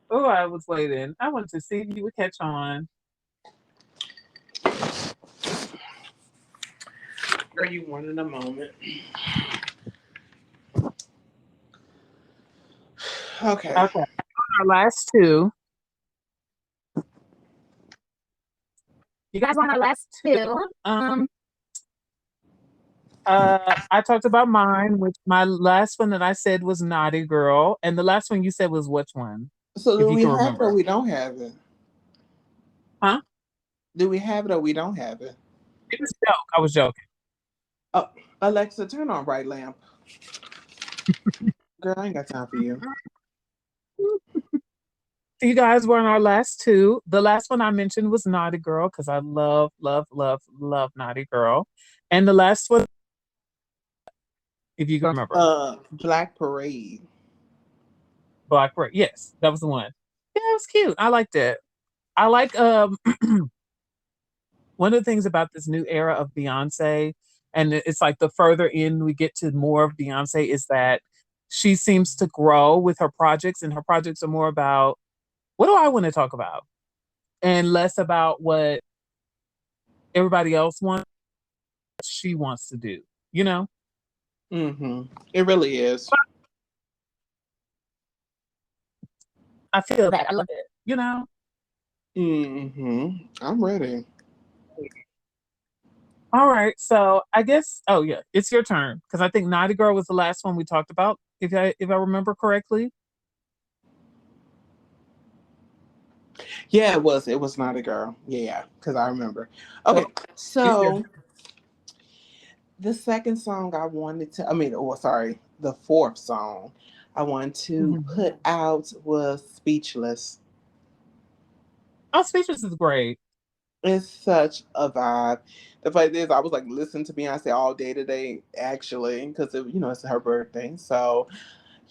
Oh, I was waiting. I wanted to see if you would catch on. Girl, you one in a moment. Okay. Okay, our last two. You guys want our last two? I talked about mine, which my last one that I said was Naughty Girl, and the last one you said was which one, So if do you we can have it or remember? we don't have it? Huh? Do we have it or we don't have it? It was a joke. I was joking. Oh, Alexa, turn on right lamp. Girl, I ain't got time for you. So you guys were on our last two. The last one I mentioned was Naughty Girl because I love, love, love, love Naughty Girl, and the last one, if you can remember, Black Parade. Black Bird. Yes, that was the one. Yeah, it was cute. I liked it. I like one of the things about this new era of Beyonce, and it's like the further in we get to more of Beyonce, is that she seems to grow with her projects, and her projects are more about what do I want to talk about, and less about what everybody else wants, what she wants to do, you know? It really is. I feel that. I love it, you know? I'm ready. All right. So I guess, oh yeah, it's your turn. Because I think Naughty Girl was the last one we talked about, if I remember correctly. Yeah, it was. It was not a girl. Yeah, because I remember. Okay, So it's your so the second song I wanted to, I mean, oh, sorry, the fourth song I wanted to Mhm. put out was Speechless. Oh, Speechless is great. It's such a vibe. The fact is, I was like listening to Beyonce all day today, actually, because it's her birthday. So,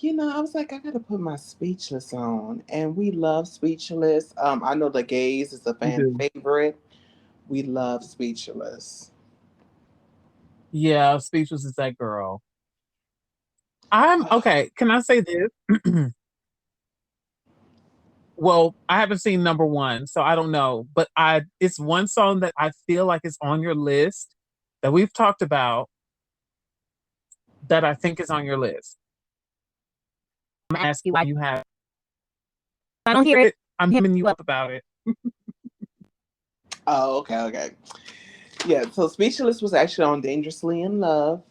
I was like, I gotta put my Speechless on, and we love Speechless. I know the gays is a We fan do. favorite. We love Speechless. Yeah, Speechless is that girl. I'm okay. Can I say this? Well, I haven't seen number one, so I don't know. But it's one song that I feel like is on your list that we've talked about that I think is on your list. I'm gonna ask you why you have. I don't hear it. I'm hitting you up about it. Oh, okay, okay. Yeah, so Speechless was actually on Dangerously in Love,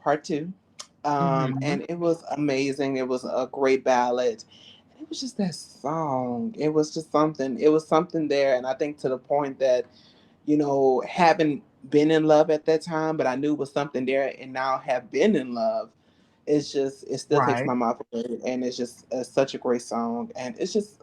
part two. Hmm. And it was amazing. It was a great ballad. It was just that song. It was just something. It was something there. And I think to the point that, having been in love at that time, but I knew it was something there and now have been in love. It still takes Right. my mouth away. And it's such a great song. And it's just,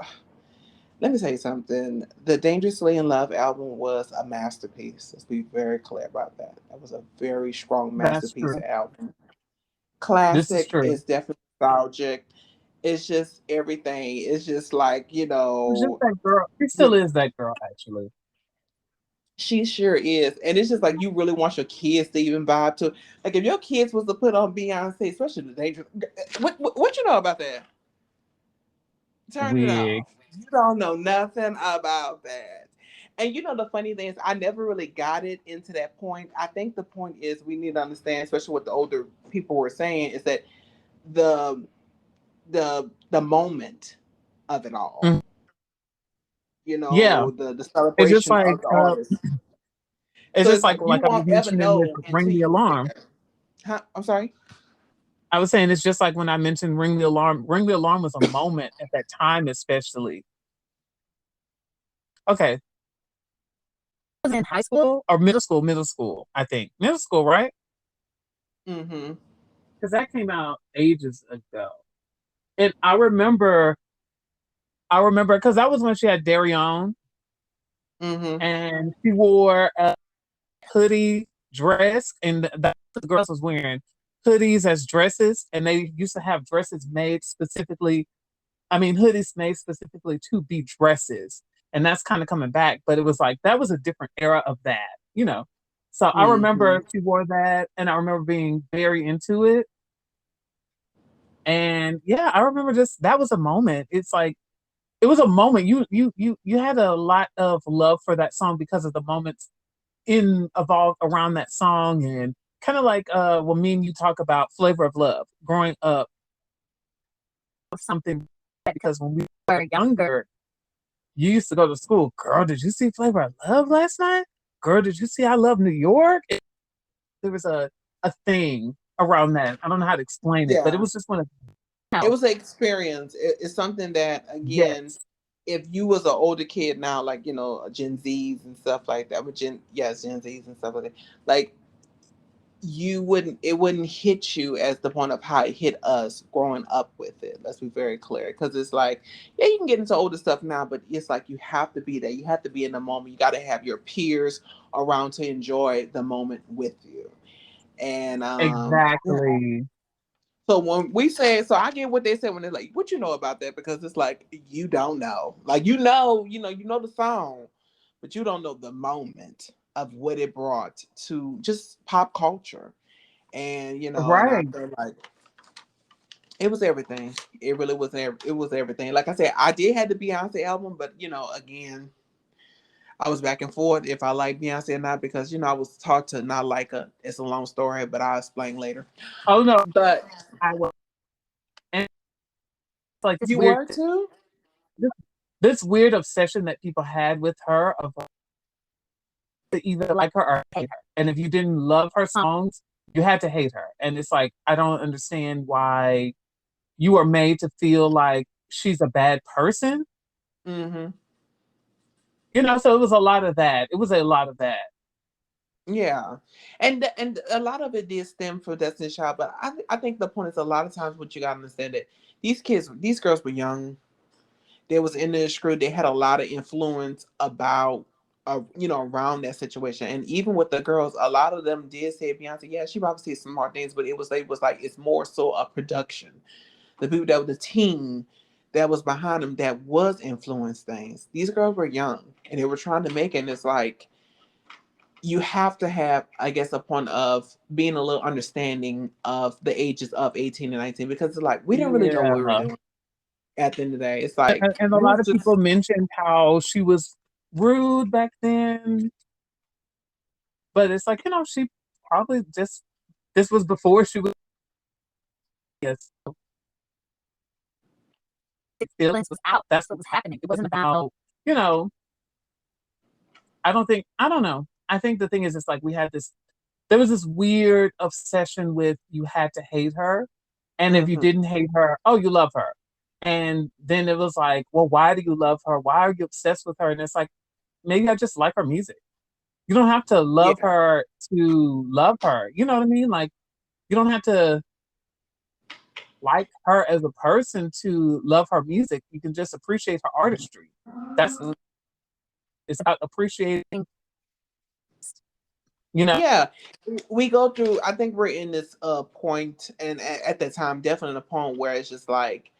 let me tell you something. The Dangerously in Love album was a masterpiece. Let's be very clear about that. That was a very strong That's masterpiece true. album. This is Classic true. is definitely nostalgic. It's just everything. It's just like, It's just that girl. It still is that girl, actually. she sure is. And it's just like you really want your kids to even vibe to. Like if your kids was to put on Beyonce, especially the Dangerous. What you know about that? Turn it Wig. off. You don't know nothing about that. And the funny thing is, I never really got it into that point. I think the point is we need to understand, especially what the older people were saying, is that the the moment of it all. Mhm. Yeah. The It's just celebration like of the artist. it's So just it's like like you I was won't ever mentioning with know Ring until the you was Alarm. there. Huh? I'm sorry. I was saying it's just like when I mentioned Ring the Alarm. Ring the Alarm was a moment at that time, especially. Okay. I was in high school or middle school, middle school, I think. Middle school, right? Mm-hmm. Because that came out ages ago. And I remember because that was when she had Darion Mm-hmm. and she wore a hoodie dress, and the girls was wearing hoodies as dresses, and they used to have dresses made specifically. I mean, hoodies made specifically to be dresses, and that's kind of coming back. But it was like that was a different era of that, you know. So I Mm-hmm. remember she wore that, and I remember being very into it. And yeah, I remember just that was a moment. It's like it was a moment. You had a lot of love for that song because of the moments in evolved around that song, and kind of like when me and you talk about Flavor of Love growing up, something because when we were younger, you used to go to school. Girl, did you see Flavor of Love last night? Girl, did you see I Love New York? There was a thing around that. I don't know how to explain it, but it Yeah. was just one of It no. was an experience. It's something that again, Yes. if you was an older kid now, like Gen Zs and stuff like that, with Gen Zs and stuff like that, like it wouldn't hit you as the point of how it hit us growing up with it. Let's be very clear, because it's like, yeah, you can get into older stuff now, but it's like you have to be there. You have to be in the moment. You got to have your peers around to enjoy the moment with you. And yeah. Exactly. So when we say, so I get what they said when they're like, "What you know about that?" Because it's like you don't know, like you know the song, but you don't know the moment of what it brought to just pop culture, and I Right. feel like it was everything. It really was. It was everything. Like I said, I did have the Beyonce album, but again, I was back and forth if I like Beyonce or not because I was taught to not like her. It's a long story, but I'll explain later. Oh no, But I was. And it's like this you weird, were too? this, this weird obsession that people had with her of to either like her or hate her. And if you didn't love her songs, you had to hate her. And it's like I don't understand why you are made to feel like she's a bad person. Mm-hmm. So it was a lot of that. It was a lot of that. Yeah, and a lot of it did stem from Destiny's Child, but I think the point is a lot of times what you gotta understand that these girls were young. They was in the screw. They had a lot of influence about around that situation, and even with the girls, a lot of them did say Beyonce. Yeah, she probably said some smart things, but it was like it's more so a production. The people that were the team that was behind them that was influenced things. These girls were young and they were trying to make it. And it's like you have to have, I guess, a point of being a little understanding of the ages of 18 and 19 because it's like we didn't really know what we were Yeah. doing at the end of the day. It's like And a we lot was of just people mentioned how she was rude back then, but it's like, she probably just, this was before she was, yes, feelings was out. That's what was happening. It wasn't about, you know, I don't know. I think the thing is, it's like there was this weird obsession with you had to hate her. And if you hmm didn't hate her, oh, you love her. And then it was like, well, why do you love her? Why are you obsessed with her? And it's like, maybe I just like her music. You don't have to love yeah. her to love her. You know what I mean? Like, you don't have to like her as a person to love her music. You can just appreciate her artistry. That's It's about appreciating, you know. Yeah, we go through. I think we're in this point, and at that time, definitely a point where it's just like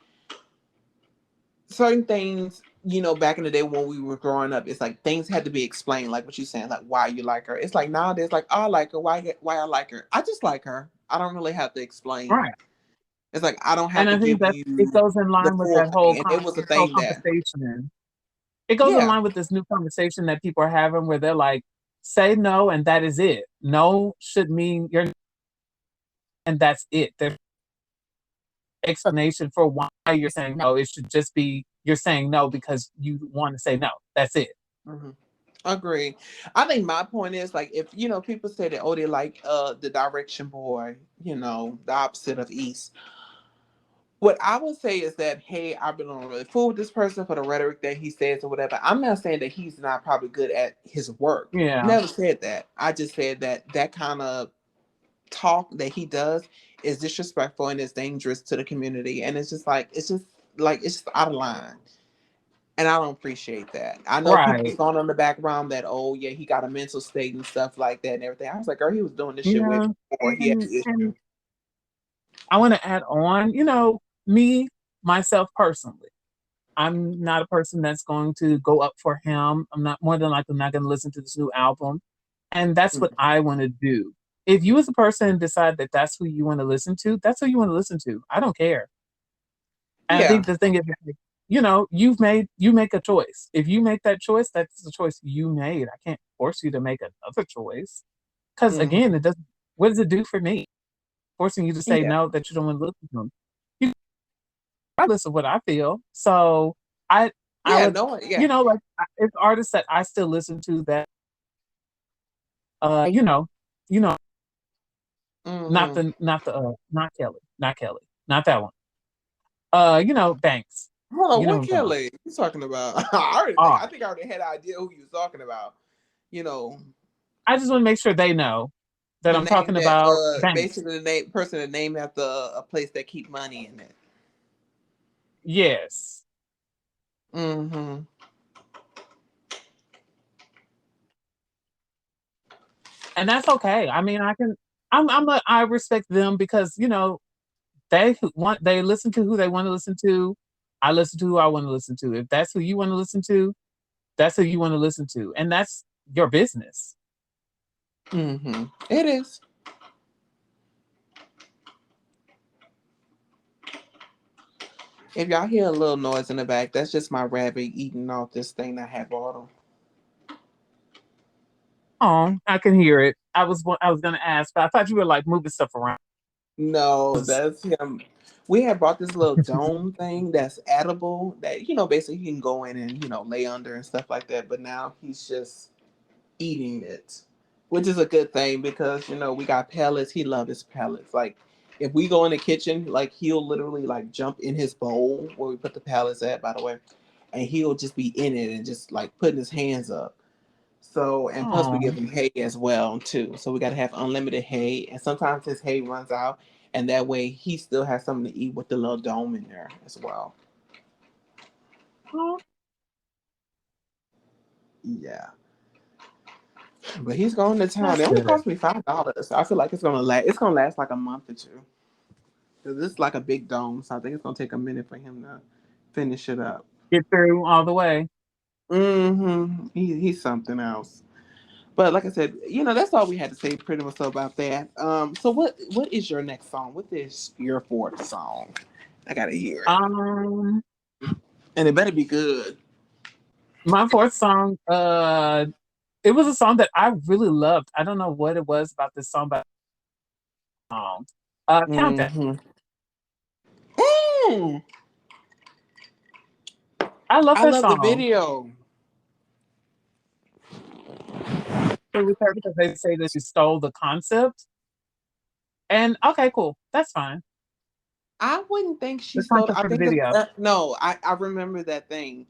certain things. Back in the day when we were growing up, it's like things had to be explained, like what you're saying, like why you like her. It's like nowadays, like oh, I like her. Why I like her? I just like her. I don't really have to explain. Right. It's like I don't have And to I think give that it you goes in the line with full that thing, and it was a this whole thing that conversation. It goes in yeah. line with this new conversation that people are having where they're like, say no and that is it. No should mean you're, and that's it. There's no explanation for why you're saying no. It should just be you're saying no because you want to say no. That's it. hmm Agree. I think my point is like if people say that oh they like the direction boy, the opposite of East. What I would say is that hey, I've been on really fool with this person for the rhetoric that he says or whatever. I'm not saying that he's not probably good at his work. Yeah. Never said that. I just said that kind of talk that he does is disrespectful and is dangerous to the community. And it's just out of line. And I don't appreciate that. I know people was Right. going on the background that, oh yeah, he got a mental state and stuff like that and everything. I was like, girl, he was doing this shit way Yeah. before he had the issue. And I want to add on, me, myself personally. I'm not a person that's going to go up for him. I'm not more than likely not going to listen to this new album. And that's what Mhm. I want to do. If you as a person decide that that's who you want to listen to, that's who you want to listen to. I don't care. And I Yeah. think the thing is, you make a choice. If you make that choice, that's the choice you made. I can't force you to make another choice. Because again, hmm it doesn't, what does it do for me? Forcing you to say Yeah. no that you don't want to listen to them. You regardless of what I feel. So I I Yeah. would, No. Yeah. like it's artists that I still listen to that you know, hmm not Kelly, not Kelly, not that one. Banks. Hold on. You know What what I'm talking about. Kelly you talking about? I R. think I already had an idea who you was talking about. You know, I just want to make sure they know that the I'm name talking that about Banks. basically the name person that named after a place that keep money in it. Yes. hmm And that's okay. I mean, I respect them because, they listen to who they want to listen to. I listen to who I want to listen to. If that's who you want to listen to, that's who you want to listen to. And that's your business. It is. If y'all hear a little noise in the back, that's just my rabbit eating off this thing I had bought him. Oh, I can hear it. I was gonna ask, but I thought you were like moving stuff around. No, that's him. We had bought this little dome thing that's edible that, basically you can go in and, lay under and stuff like that. But now he's just eating it, which is a good thing because, we got pellets. He loves his pellets. Like, if we go in the kitchen, like, he'll literally, like, jump in his bowl where we put the pellets at, by the way, and he'll just be in it and just, like, putting his hands up. So, and plus we Oh, give him hay as well too. So we got to have unlimited hay, and sometimes his hay runs out, and that way he still has something to eat with the little dome in there as well. oh, Yeah, but he's going to town. that's It only good. cost me $5. I feel like it's gonna last. It's gonna last like a month or two because this is like a big dome. So I think it's gonna take a minute for him to finish it up. Get through all the way. He's something else. But like I said, that's all we had to say pretty much about that. So what is your next song? What is your fourth song? I gotta hear it. Um, And it better be good. my fourth song, it was a song that I really loved. I don't know what it was about this song, but Countdown. Mm-hmm. Mm, I love I that love the song. video. It was her because they say that she stole the concept. And okay, cool. That's fine. I wouldn't think she The stole. concept I for the think video. no. I remember that thing,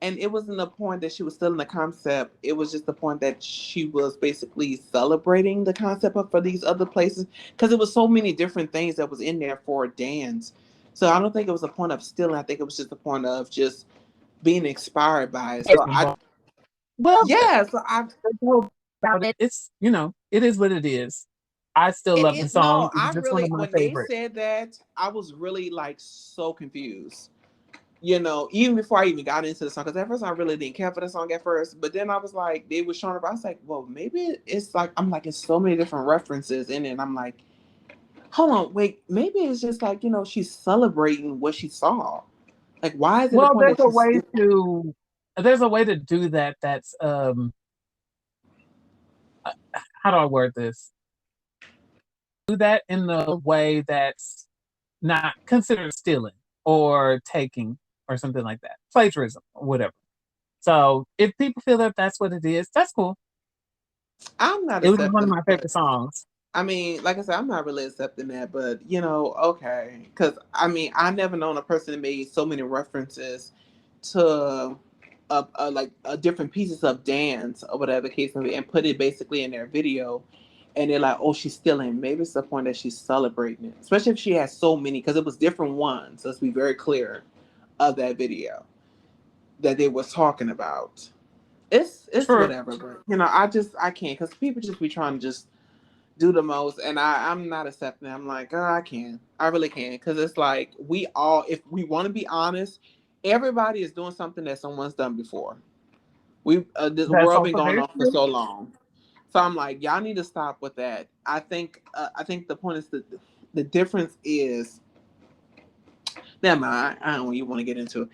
and it wasn't the point that she was stealing the concept. It was just the point that she was basically celebrating the concept of for these other places because it was so many different things that was in there for a dance. So I don't think it was a point of stealing. I think it was just a point of just being inspired by it. Well, Yeah. So I the whole about it, it's it is what it is. I still love the song. no. It was I just one really of my when they favorites. said that I was really like so confused. Even before I even got into the song, because at first I really didn't care for the song at first, but then I was like, they were showing up. I was like, well, maybe it's like I'm like, it's so many different references in it. And I'm like, hold on, wait, maybe it's just like she's celebrating what she saw. Like, why is it the Well, point that she's there's a way to do that. That's how do I word this? Do that in the way that's not considered stealing or taking or something like that, plagiarism or whatever. So if people feel that that's what it is, that's cool. I'm not It was one of accepting my it. favorite songs. I mean, like I said, I'm not really accepting that, but okay. Because I mean, I never known a person that made so many references to like different pieces of dance or whatever the case may be, and put it basically in their video. And they're like, oh, she's stealing. Maybe it's the point that she's celebrating it, especially if she has so many, because it was different ones. Let's be very clear of that video that they was talking about. It's True. whatever, but I can't because people just be trying to just do the most, and I'm not accepting it. I'm like, oh, I can, I really can, because it's like we all, if we want to be honest, everybody is doing something that someone's done before. This That's world been also going very on for true. so long, so I'm like, y'all need to stop with that. I think the point is that the difference is, never mind. I don't even want to get into it.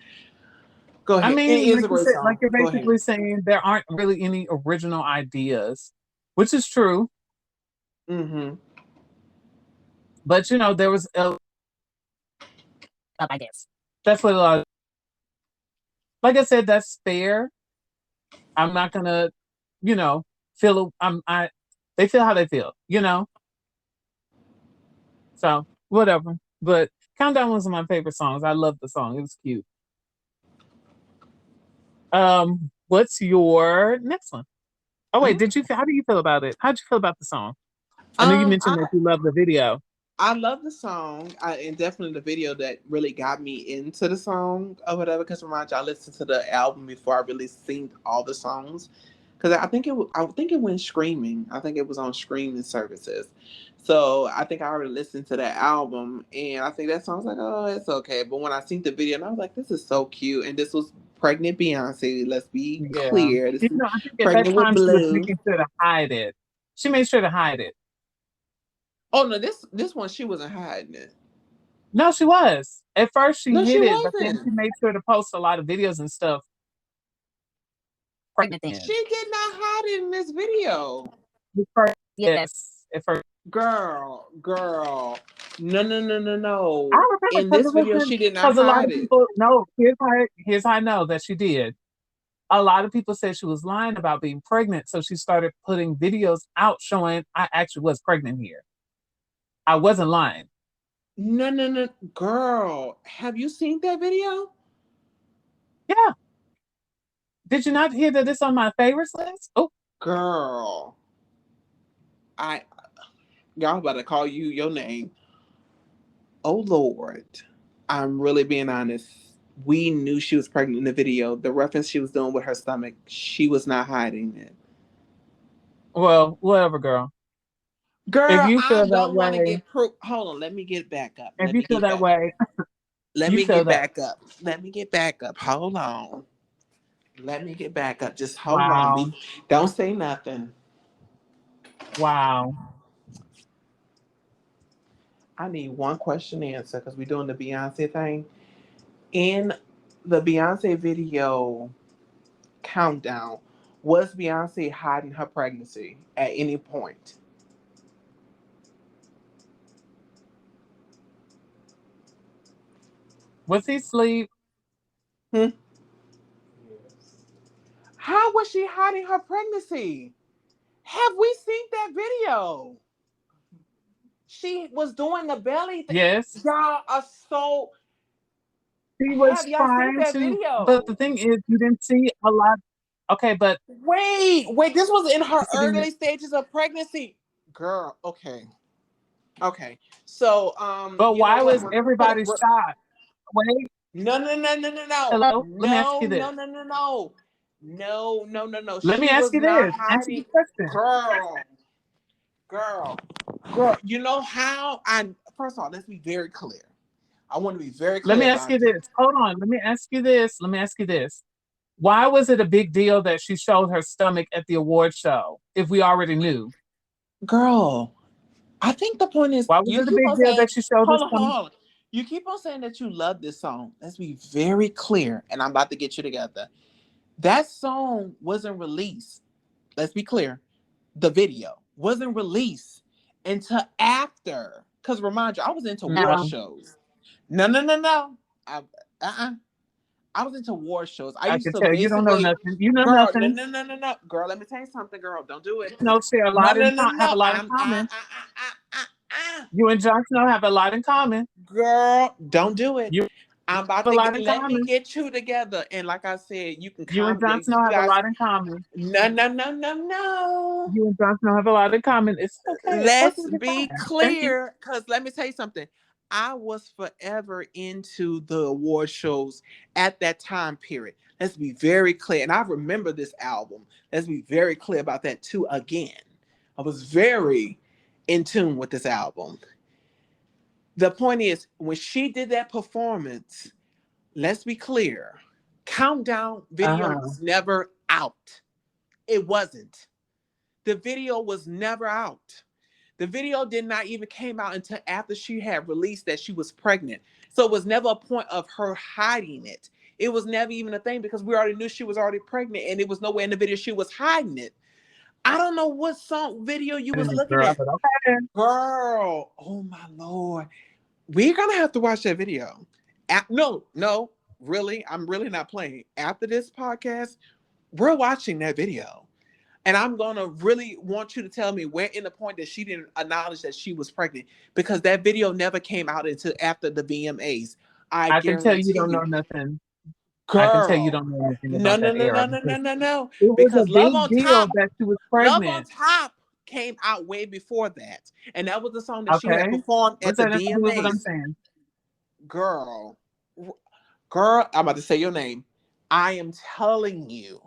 Go I ahead. It mean, is like a you great said, like song. you're Go ahead. basically saying there aren't really any original ideas, which is true. Mm-hmm. But there was ideas. That's what a lot. Like I said, that's fair. I'm not gonna, you know, feel. I. They feel how they feel. So whatever. But Countdown was one of my favorite songs. I love the song. It was cute. What's your next one? Oh wait, Mm. how do you feel about it? How'd you feel about the song? I know you mentioned that I you love the video. I love the song, and definitely the video that really got me into the song or whatever. Because remind you, I listened to the album before I really seen all the songs. Because I think it went streaming. I think it was on streaming services. So I think I already listened to that album, and I think that song's like, oh, it's okay. But when I seen the video, and I was like, this is so cute, and this was pregnant Beyonce. Let's be Yeah. clear, this is I think at that pregnant with time she was blue. making sure to hide it. She made sure to hide it. Oh no, this one she wasn't hiding it. No, she was. At first she No, she hid it, but then wasn't. she made sure to post a lot of videos and stuff. pregnant then. She did not hide it in this video. Yes. At first. Girl. No. I remember In because this it was video, she did not because a lot hide of it. people here's how I know that she did. A lot of people said she was lying about being pregnant, so she started putting videos out showing I actually was pregnant here. I wasn't lying. No. Girl, have you seen that video? Yeah. Did you not hear that it's on my favorites list? Oh, Girl. Y'all about to call you your name. Oh Lord. I'm really being honest. We knew she was pregnant in the video. The reference she was doing with her stomach, she was not hiding it. well, whatever, girl. If Girl, you I feel that don't want to way, get proof. Hold on, let me get back up. if you feel that way, Let you me feel get that. back up. Let me get back up. Hold on. Let me get back up. Just hold on. Wow. Don't say nothing. Wow. I need one question answer because we're doing the Beyonce thing. In the Beyonce video countdown, was Beyonce hiding her pregnancy at any point? Was he asleep? Hmm? How was she hiding her pregnancy? Have we seen that video? She was doing the belly thing. Yes. Y'all are so. He was Have y'all seen trying that to, but video? the thing is, you didn't see a lot. Okay, but Wait. This was in her didn't- early stages of pregnancy. Girl, okay. So, but you know why what? was everybody shocked? Wait, No. hello. Let me ask you this. No. Let me She ask was you not this. Answer hiding. the question. Girl. You know how first of all, let's be very clear. I want to be very Let me clear ask about you this. this. Hold on. Let me ask you this. Why was it a big deal that she showed her stomach at the award show if we already knew? Girl, I think the point is Why was you it a keep big on deal saying, that she showed her stomach? hold on. You keep on saying that you love this song. Let's be very clear, and I'm about to get you together. That song wasn't released. Let's be clear. The video wasn't released until after. Because remind you, I was into war No, shows. No. Uh-uh. I was into war shows. I I used can to tell you don't know basically, nothing. You know girl, nothing. no. Girl, let me tell you something, girl. Don't do it. No, share a lot in have a lot in common. Uh. You and Jon Snow have a lot in common. Girl, don't do it. You I'm about have a to lot in let me common. get you together. And like I said, you can You and come, Jon you Snow have a guys. lot in common. No. You and Jon Snow have a lot in common. It's okay. It's Let's perfectly be fine. Thank you. clear, because let me tell you something. I was forever into the award shows at that time period. Let's be very clear. And I remember this album. Let's be very clear about that too again. I was very in tune with this album. The point is, when she did that performance, let's be clear, Countdown video Uh-huh. was never out. It wasn't. The video was never out. The video did not even came out until after she had released that she was pregnant. So it was never a point of her hiding it. It was never even a thing because we already knew she was already pregnant and it was nowhere in the video she was hiding it. I don't know what song video you was looking Girl, at. but okay. Girl, oh my Lord. We're gonna have to watch that video. No, really, I'm really not playing. After this podcast, we're watching that video. And I'm gonna really want you to tell me where in the point that she didn't acknowledge that she was pregnant because that video never came out until after the VMAs. I I can tell you guarantee don't know you, nothing. I can tell you girl. don't know anything No, about no, that no, era no, no, no, because no, no. it was a Because big deal that she was Love on pregnant. Top came out way before that, and that was the song that she had Okay. performed at What's the that have to do with what I'm VMAs. saying? Girl, girl, I'm about to say your name. I am telling you,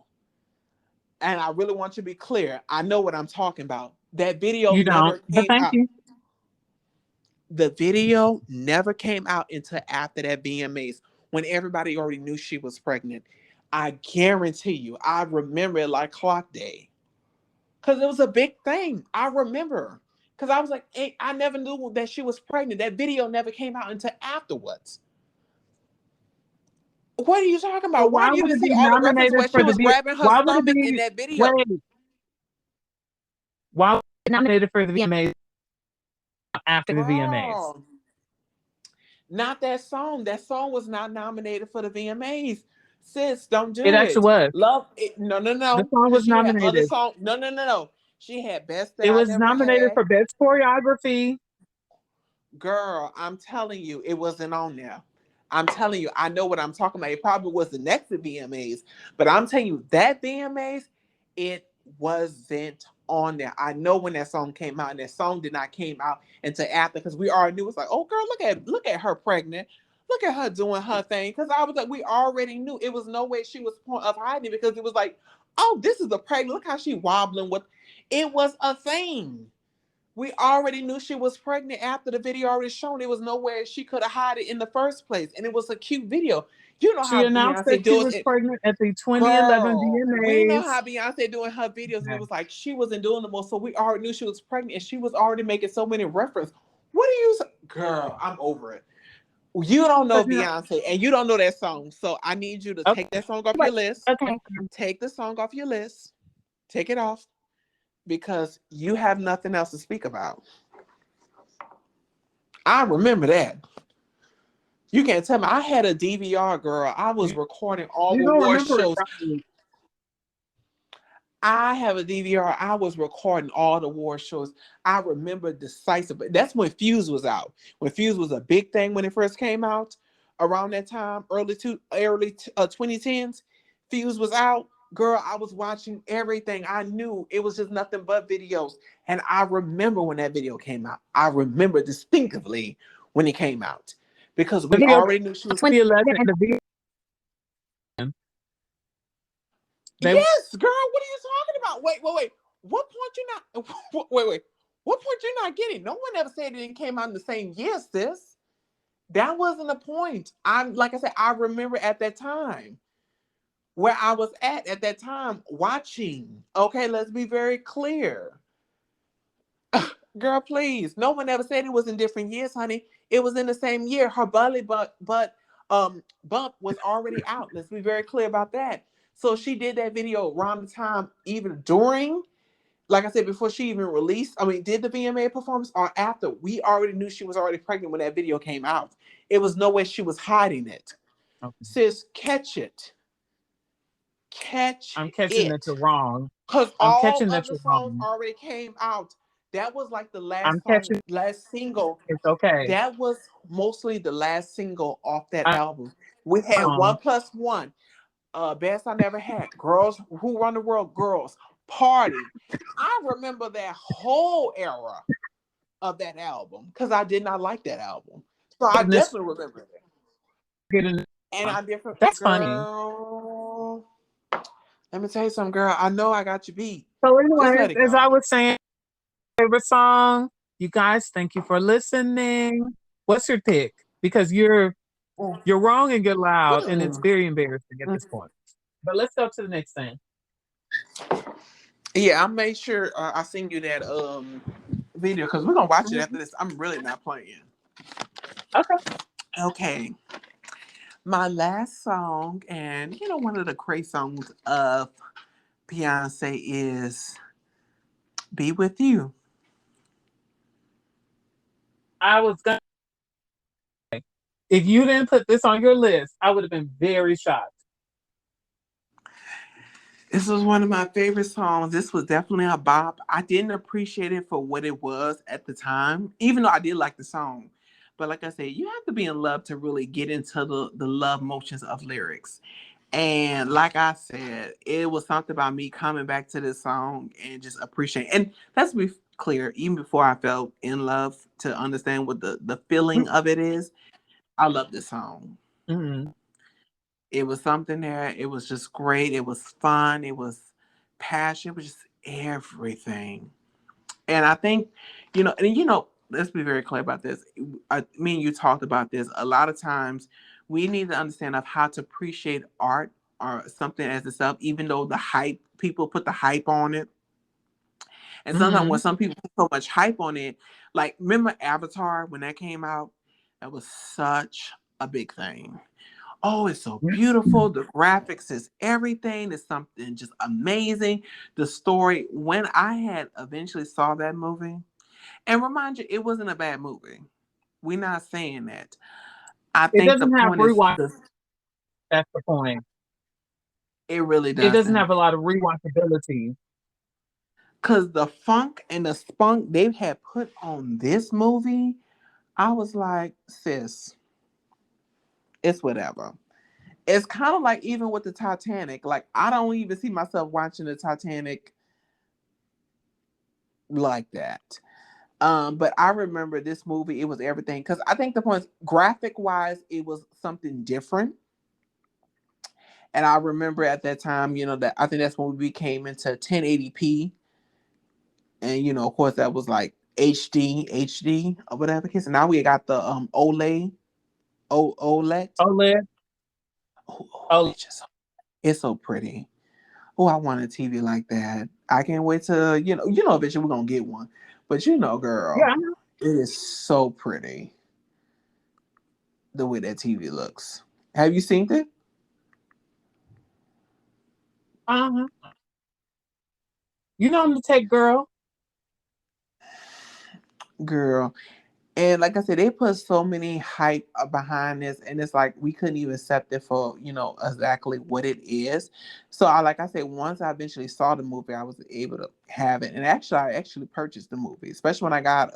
and I really want you to be clear. I know what I'm talking about. That video You don't, never but came thank out. you. The video never came out until after that VMAs when everybody already knew she was pregnant. I guarantee you, I remember it like clock day. Because it was a big thing. I remember. Because I was like, hey, I never knew that she was pregnant. That video never came out until afterwards. What are you talking So about? Why why you would didn't it see be all the references nominated where she for the was grabbing her Why would it stomach in be? that video? Wait, why was it nominated for the VMAs after the VMAs? Girl, not that song. That song was not nominated for the VMAs. Sis, don't It do actually it. was. Love it. No, no, The no. song Because was she had other nominated. songs. No, no, no, no. She had Best That It I was Never nominated Had. for best choreography. Girl, I'm telling you, it wasn't on there. I'm telling you, I know what I'm talking about. It probably was the next VMAs, but I'm telling you, that VMAs, it wasn't on there. I know when that song came out, and that song did not came out until after, because we already knew. It's like, oh girl, look at her pregnant. Look at her doing her thing. Because I was like, we already knew. It was no way she was point of hiding it, because it was like, oh, this is a pregnant. Look how she wobbling with. It was a thing. We already knew she was pregnant after the video already shown. There was nowhere she could have hid it in the first place. And it was a cute video. You know She how announced that Beyonce she does was it. pregnant at the 2011 Girl, we know VMAs. how Beyonce doing her videos, and it Okay. was like she wasn't doing the most. So we already knew she was pregnant, and she was already making so many references. What are you, girl? I'm over it. You don't know But no, Beyonce, and you don't know that song. So I need you to take okay. that song off Wait, your list. okay. Take the song off your list. Take it off, because you have nothing else to speak about. I remember that. You can't tell me. I had a DVR, girl. I was recording all You the don't war remember it, shows. right? I have a DVR. I was recording all the war shows. I remember decisive. That's when Fuse was out. When Fuse was a big thing when it first came out, around that time, early 2010s. Fuse was out. Girl, I was watching everything. I knew it was just nothing but videos. And I remember when that video came out. I remember distinctively when it came out, because The we video already knew she was. 2011, the video, they Yes, girl. What are you talking about? Wait. What point you not? Wait. What point you not getting? No one ever said it didn't came out in the same year, sis. That wasn't the point. I'm like I said. I remember at that time where I was at that time watching. Okay, let's be very clear, girl. Please, no one ever said it was in different years, honey. It was in the same year. Her belly bump was already out. Let's be very clear about that. So she did that video around the time, even during, like I said, before she even released, did the VMA performance, or after. We already knew she was already pregnant when that video came out. It was no way she was hiding it. okay. Sis, catch it. Catch I'm catching that it. you're wrong. Because I'm all catching of that the you're songs wrong. already came out. That was like the I'm last song, catching. last single. It's okay. That was mostly the last single off that I'm album. We had wrong. 1+1. Best I Never Had, Girls Who Run the World, Girls, Party. I remember that whole era of that album, because I did not like that album. So I This definitely remember it. getting. And I different That's funny. girl. Let me tell you something, girl. I know I got you beat. So, Just anyways, let it as go. I was saying, favorite song. You guys, thank you for listening. What's your pick? Because you're wrong and you're loud, and it's Mm. very embarrassing at this point. But let's go to the next thing. Yeah, I made sure I send you that video, because we're gonna watch it Mhm. after this. I'm really not playing. Okay. Okay. My last song, and one of the great songs of Beyonce is Be With You. I was gonna. If you didn't put this on your list, I would have been very shocked. This was one of my favorite songs. This was definitely a bop. I didn't appreciate it for what it was at the time, even though I did like the song. But like I said, you have to be in love to really get into the love motions of lyrics. And like I said, it was something about me coming back to this song and just appreciating. And let's be clear, even before I fell in love to understand what the feeling of it is, I love this song. Mm-hmm. It was something there. It was just great. It was fun. It was passion. It was just everything. And I think, let's be very clear about this. Me and you talked about this. A lot of times we need to understand of how to appreciate art or something as itself, even though people put the hype on it. And sometimes Mm-hmm. when some people put so much hype on it, like remember Avatar when that came out? That was such a big thing. Oh, it's so beautiful. The graphics is everything. It's something just amazing. The story, when I had eventually saw that movie, and remind you, it wasn't a bad movie. We're not saying that. I It think the doesn't have point is, rewatch. That's the point. it really It doesn't doesn't. have a lot of rewatchability. Because the funk and the spunk they had put on this movie, I was like, sis, it's whatever. It's kind of like even with the Titanic. Like, I don't even see myself watching the Titanic like that. But I remember this movie, it was everything. Because I think the point, graphic wise, it was something different. And I remember at that time, that I think that's when we came into 1080p. And, of course, that was like HD, or whatever. And now we got the OLED. OLED. OLED. Oh, it's so pretty. Oh, I want a TV like that. I can't wait to, eventually we're going to get one. But girl, Yeah. it is so pretty the way that TV looks. Have you seen it? Uh-huh. I'm the tech girl. Girl. And like I said, they put so many hype behind this, and it's like we couldn't even accept it for exactly what it is. So like I said, once I eventually saw the movie, I was able to have it. And actually, I actually purchased the movie, especially when I got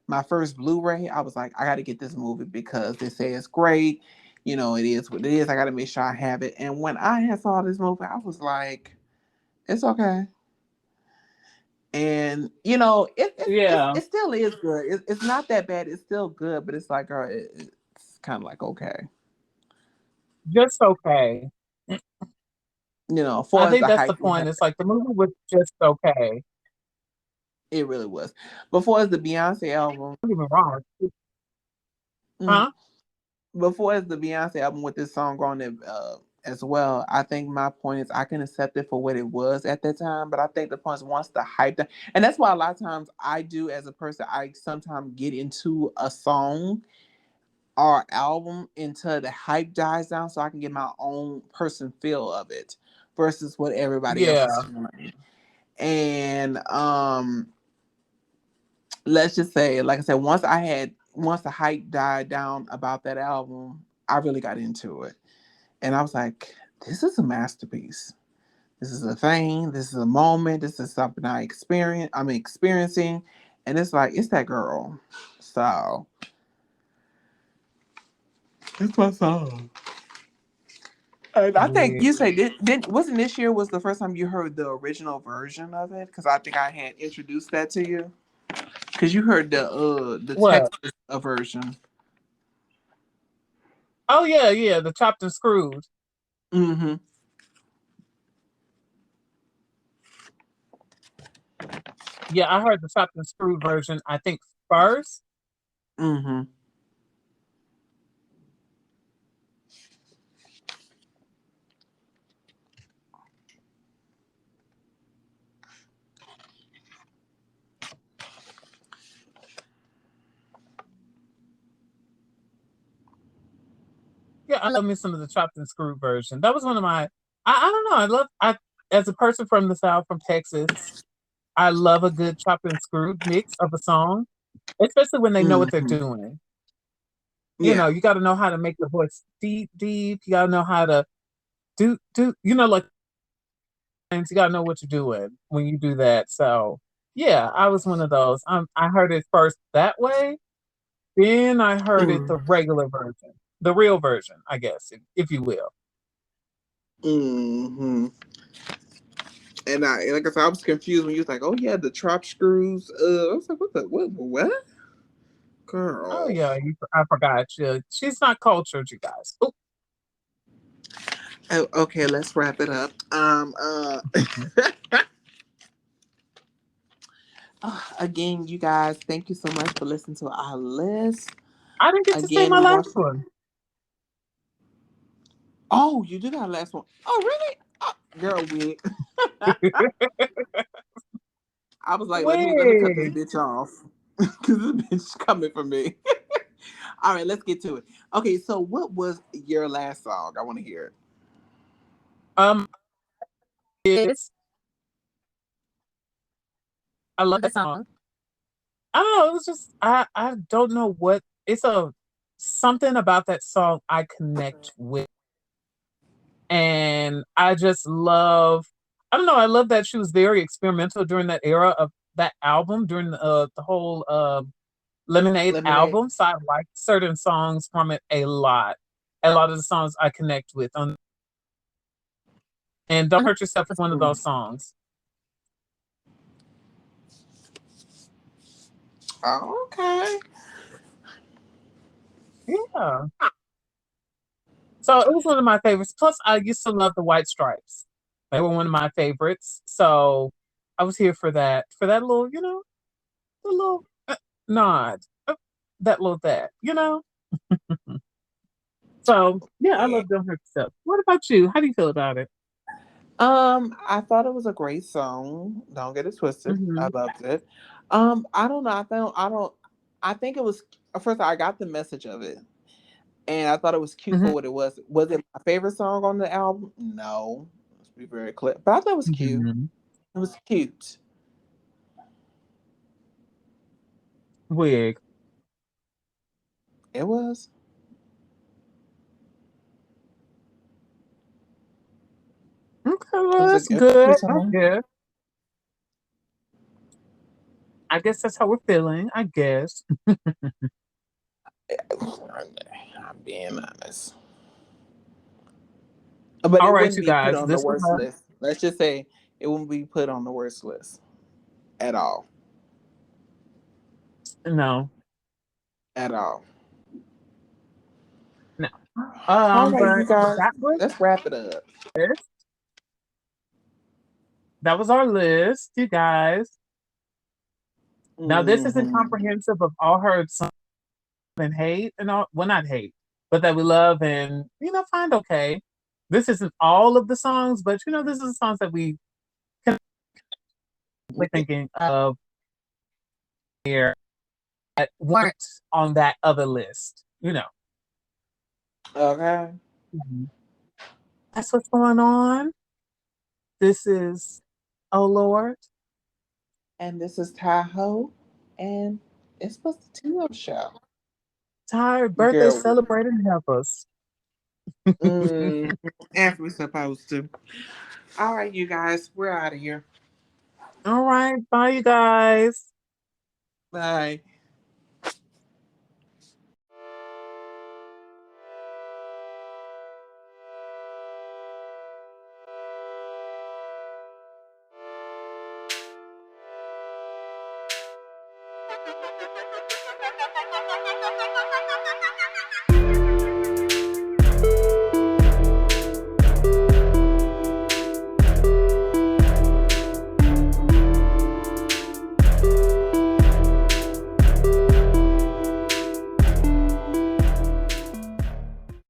my first Blu-ray. I was like, I got to get this movie because they say it's great. It is what it is. I got to make sure I have it. And when I had saw this movie, I was like, it's okay. And Yeah. it still is good. It's not that bad. It's still good, but it's like, girl, it's kind of like okay. Just okay. For I as think the that's the hype, point. It's like the movie was just okay. it really was. Before as the Beyonce album, Don't get me wrong. mm, Huh? before as the Beyonce album with this song on it as well. I think my point is I can accept it for what it was at that time, but I think the point is once the hype, and that's why a lot of times I do as a person, I sometimes get into a song our album until the hype dies down so I can get my own person feel of it versus what everybody else Yeah. is feeling. And let's just say, like I said, once the hype died down about that album, I really got into it. And I was like, this is a masterpiece. This is a thing, this is a moment, this is something I'm experiencing. And it's like, it's that girl. So it's my song. And I think you say wasn't this year was the first time you heard the original version of it? Because I think I had introduced that to you. Because you heard the What? Texas version. Oh yeah. The chopped and screwed. Mm-hmm. Yeah, I heard the chopped and screwed version, I think, first. Mm-hmm. Yeah, I love me some of the chopped and screwed version. That was one of my I don't know. I as a person from the South, from Texas, I love a good chopped and screwed mix of a song, especially when they know what they're Mm-hmm. doing. Yeah. You gotta know how to make the voice deep, deep. You gotta know how to like you gotta know what you're doing when you do that. So yeah, I was one of those. I heard it first that way, then I heard it the regular version, the real version, I guess, if you will. Mm-hmm. And like I said, I was confused when you was like, "Oh yeah, the chop screws." I was like, "What, Oh girl?" yeah, I forgot. She's not cultured, you guys. Ooh. Oh, okay, let's wrap it up. Again, you guys, thank you so much for listening to our list. I didn't get to say my Again, last one. oh, you did our last one. Oh, really? Oh, girl, we. I was like, let me cut this Wait. bitch off because this bitch is coming for me. All right, let's get to it. Okay, so what was your last song? I want to hear it. It's I love that song. I don't know. It was just I don't know what it's a something about that song I connect with, and I just love. I don't know. I love that she was very experimental during that era of that album during the whole Lemonade Lemonade. album. So I like certain songs from it a lot. A lot of the songs I connect with on, and Don't Hurt Yourself is one of those songs. Oh, okay. Yeah. So it was one of my favorites. Plus, I used to love the White Stripes. They were one of my favorites. So I was here for that little, the little nod, that little that. So yeah, I Yeah. love Don't Hurt Yourself. What about you? How do you feel about it? I thought it was a great song. Don't get it twisted. I Hmm. loved it. I don't know. I think it was. First, I got the message of it, and I thought it was cute for Hmm. what it was. Was it my favorite song on the album? No. Let's be very clear. But I thought it was cute. Hmm. It was cute. Wig. It was. Okay, It well, was a, that's it was a good. cute song. I guess that's how we're feeling. I guess. I'm being honest. But All it right, wouldn't you be put guys. on the This was worst list. Let's just say it wouldn't be put on the worst list at all. no, At all. no. All right, But you guys, that was let's wrap it up. it. That was our list, you guys. Now this isn't Hmm. comprehensive of all her songs and hate and all. Well, not hate, but that we love and find okay. This isn't all of the songs, but this is the songs that we can be thinking of here that weren't on that other list. Okay. Mhm. That's what's going on. This is Oh Lord. And this is Tahoe, and it's supposed to Tio show. Tired birthday Girl, celebrating help us. mm, as we supposed to. All right, you guys, we're out of here. All right, bye you guys. Bye.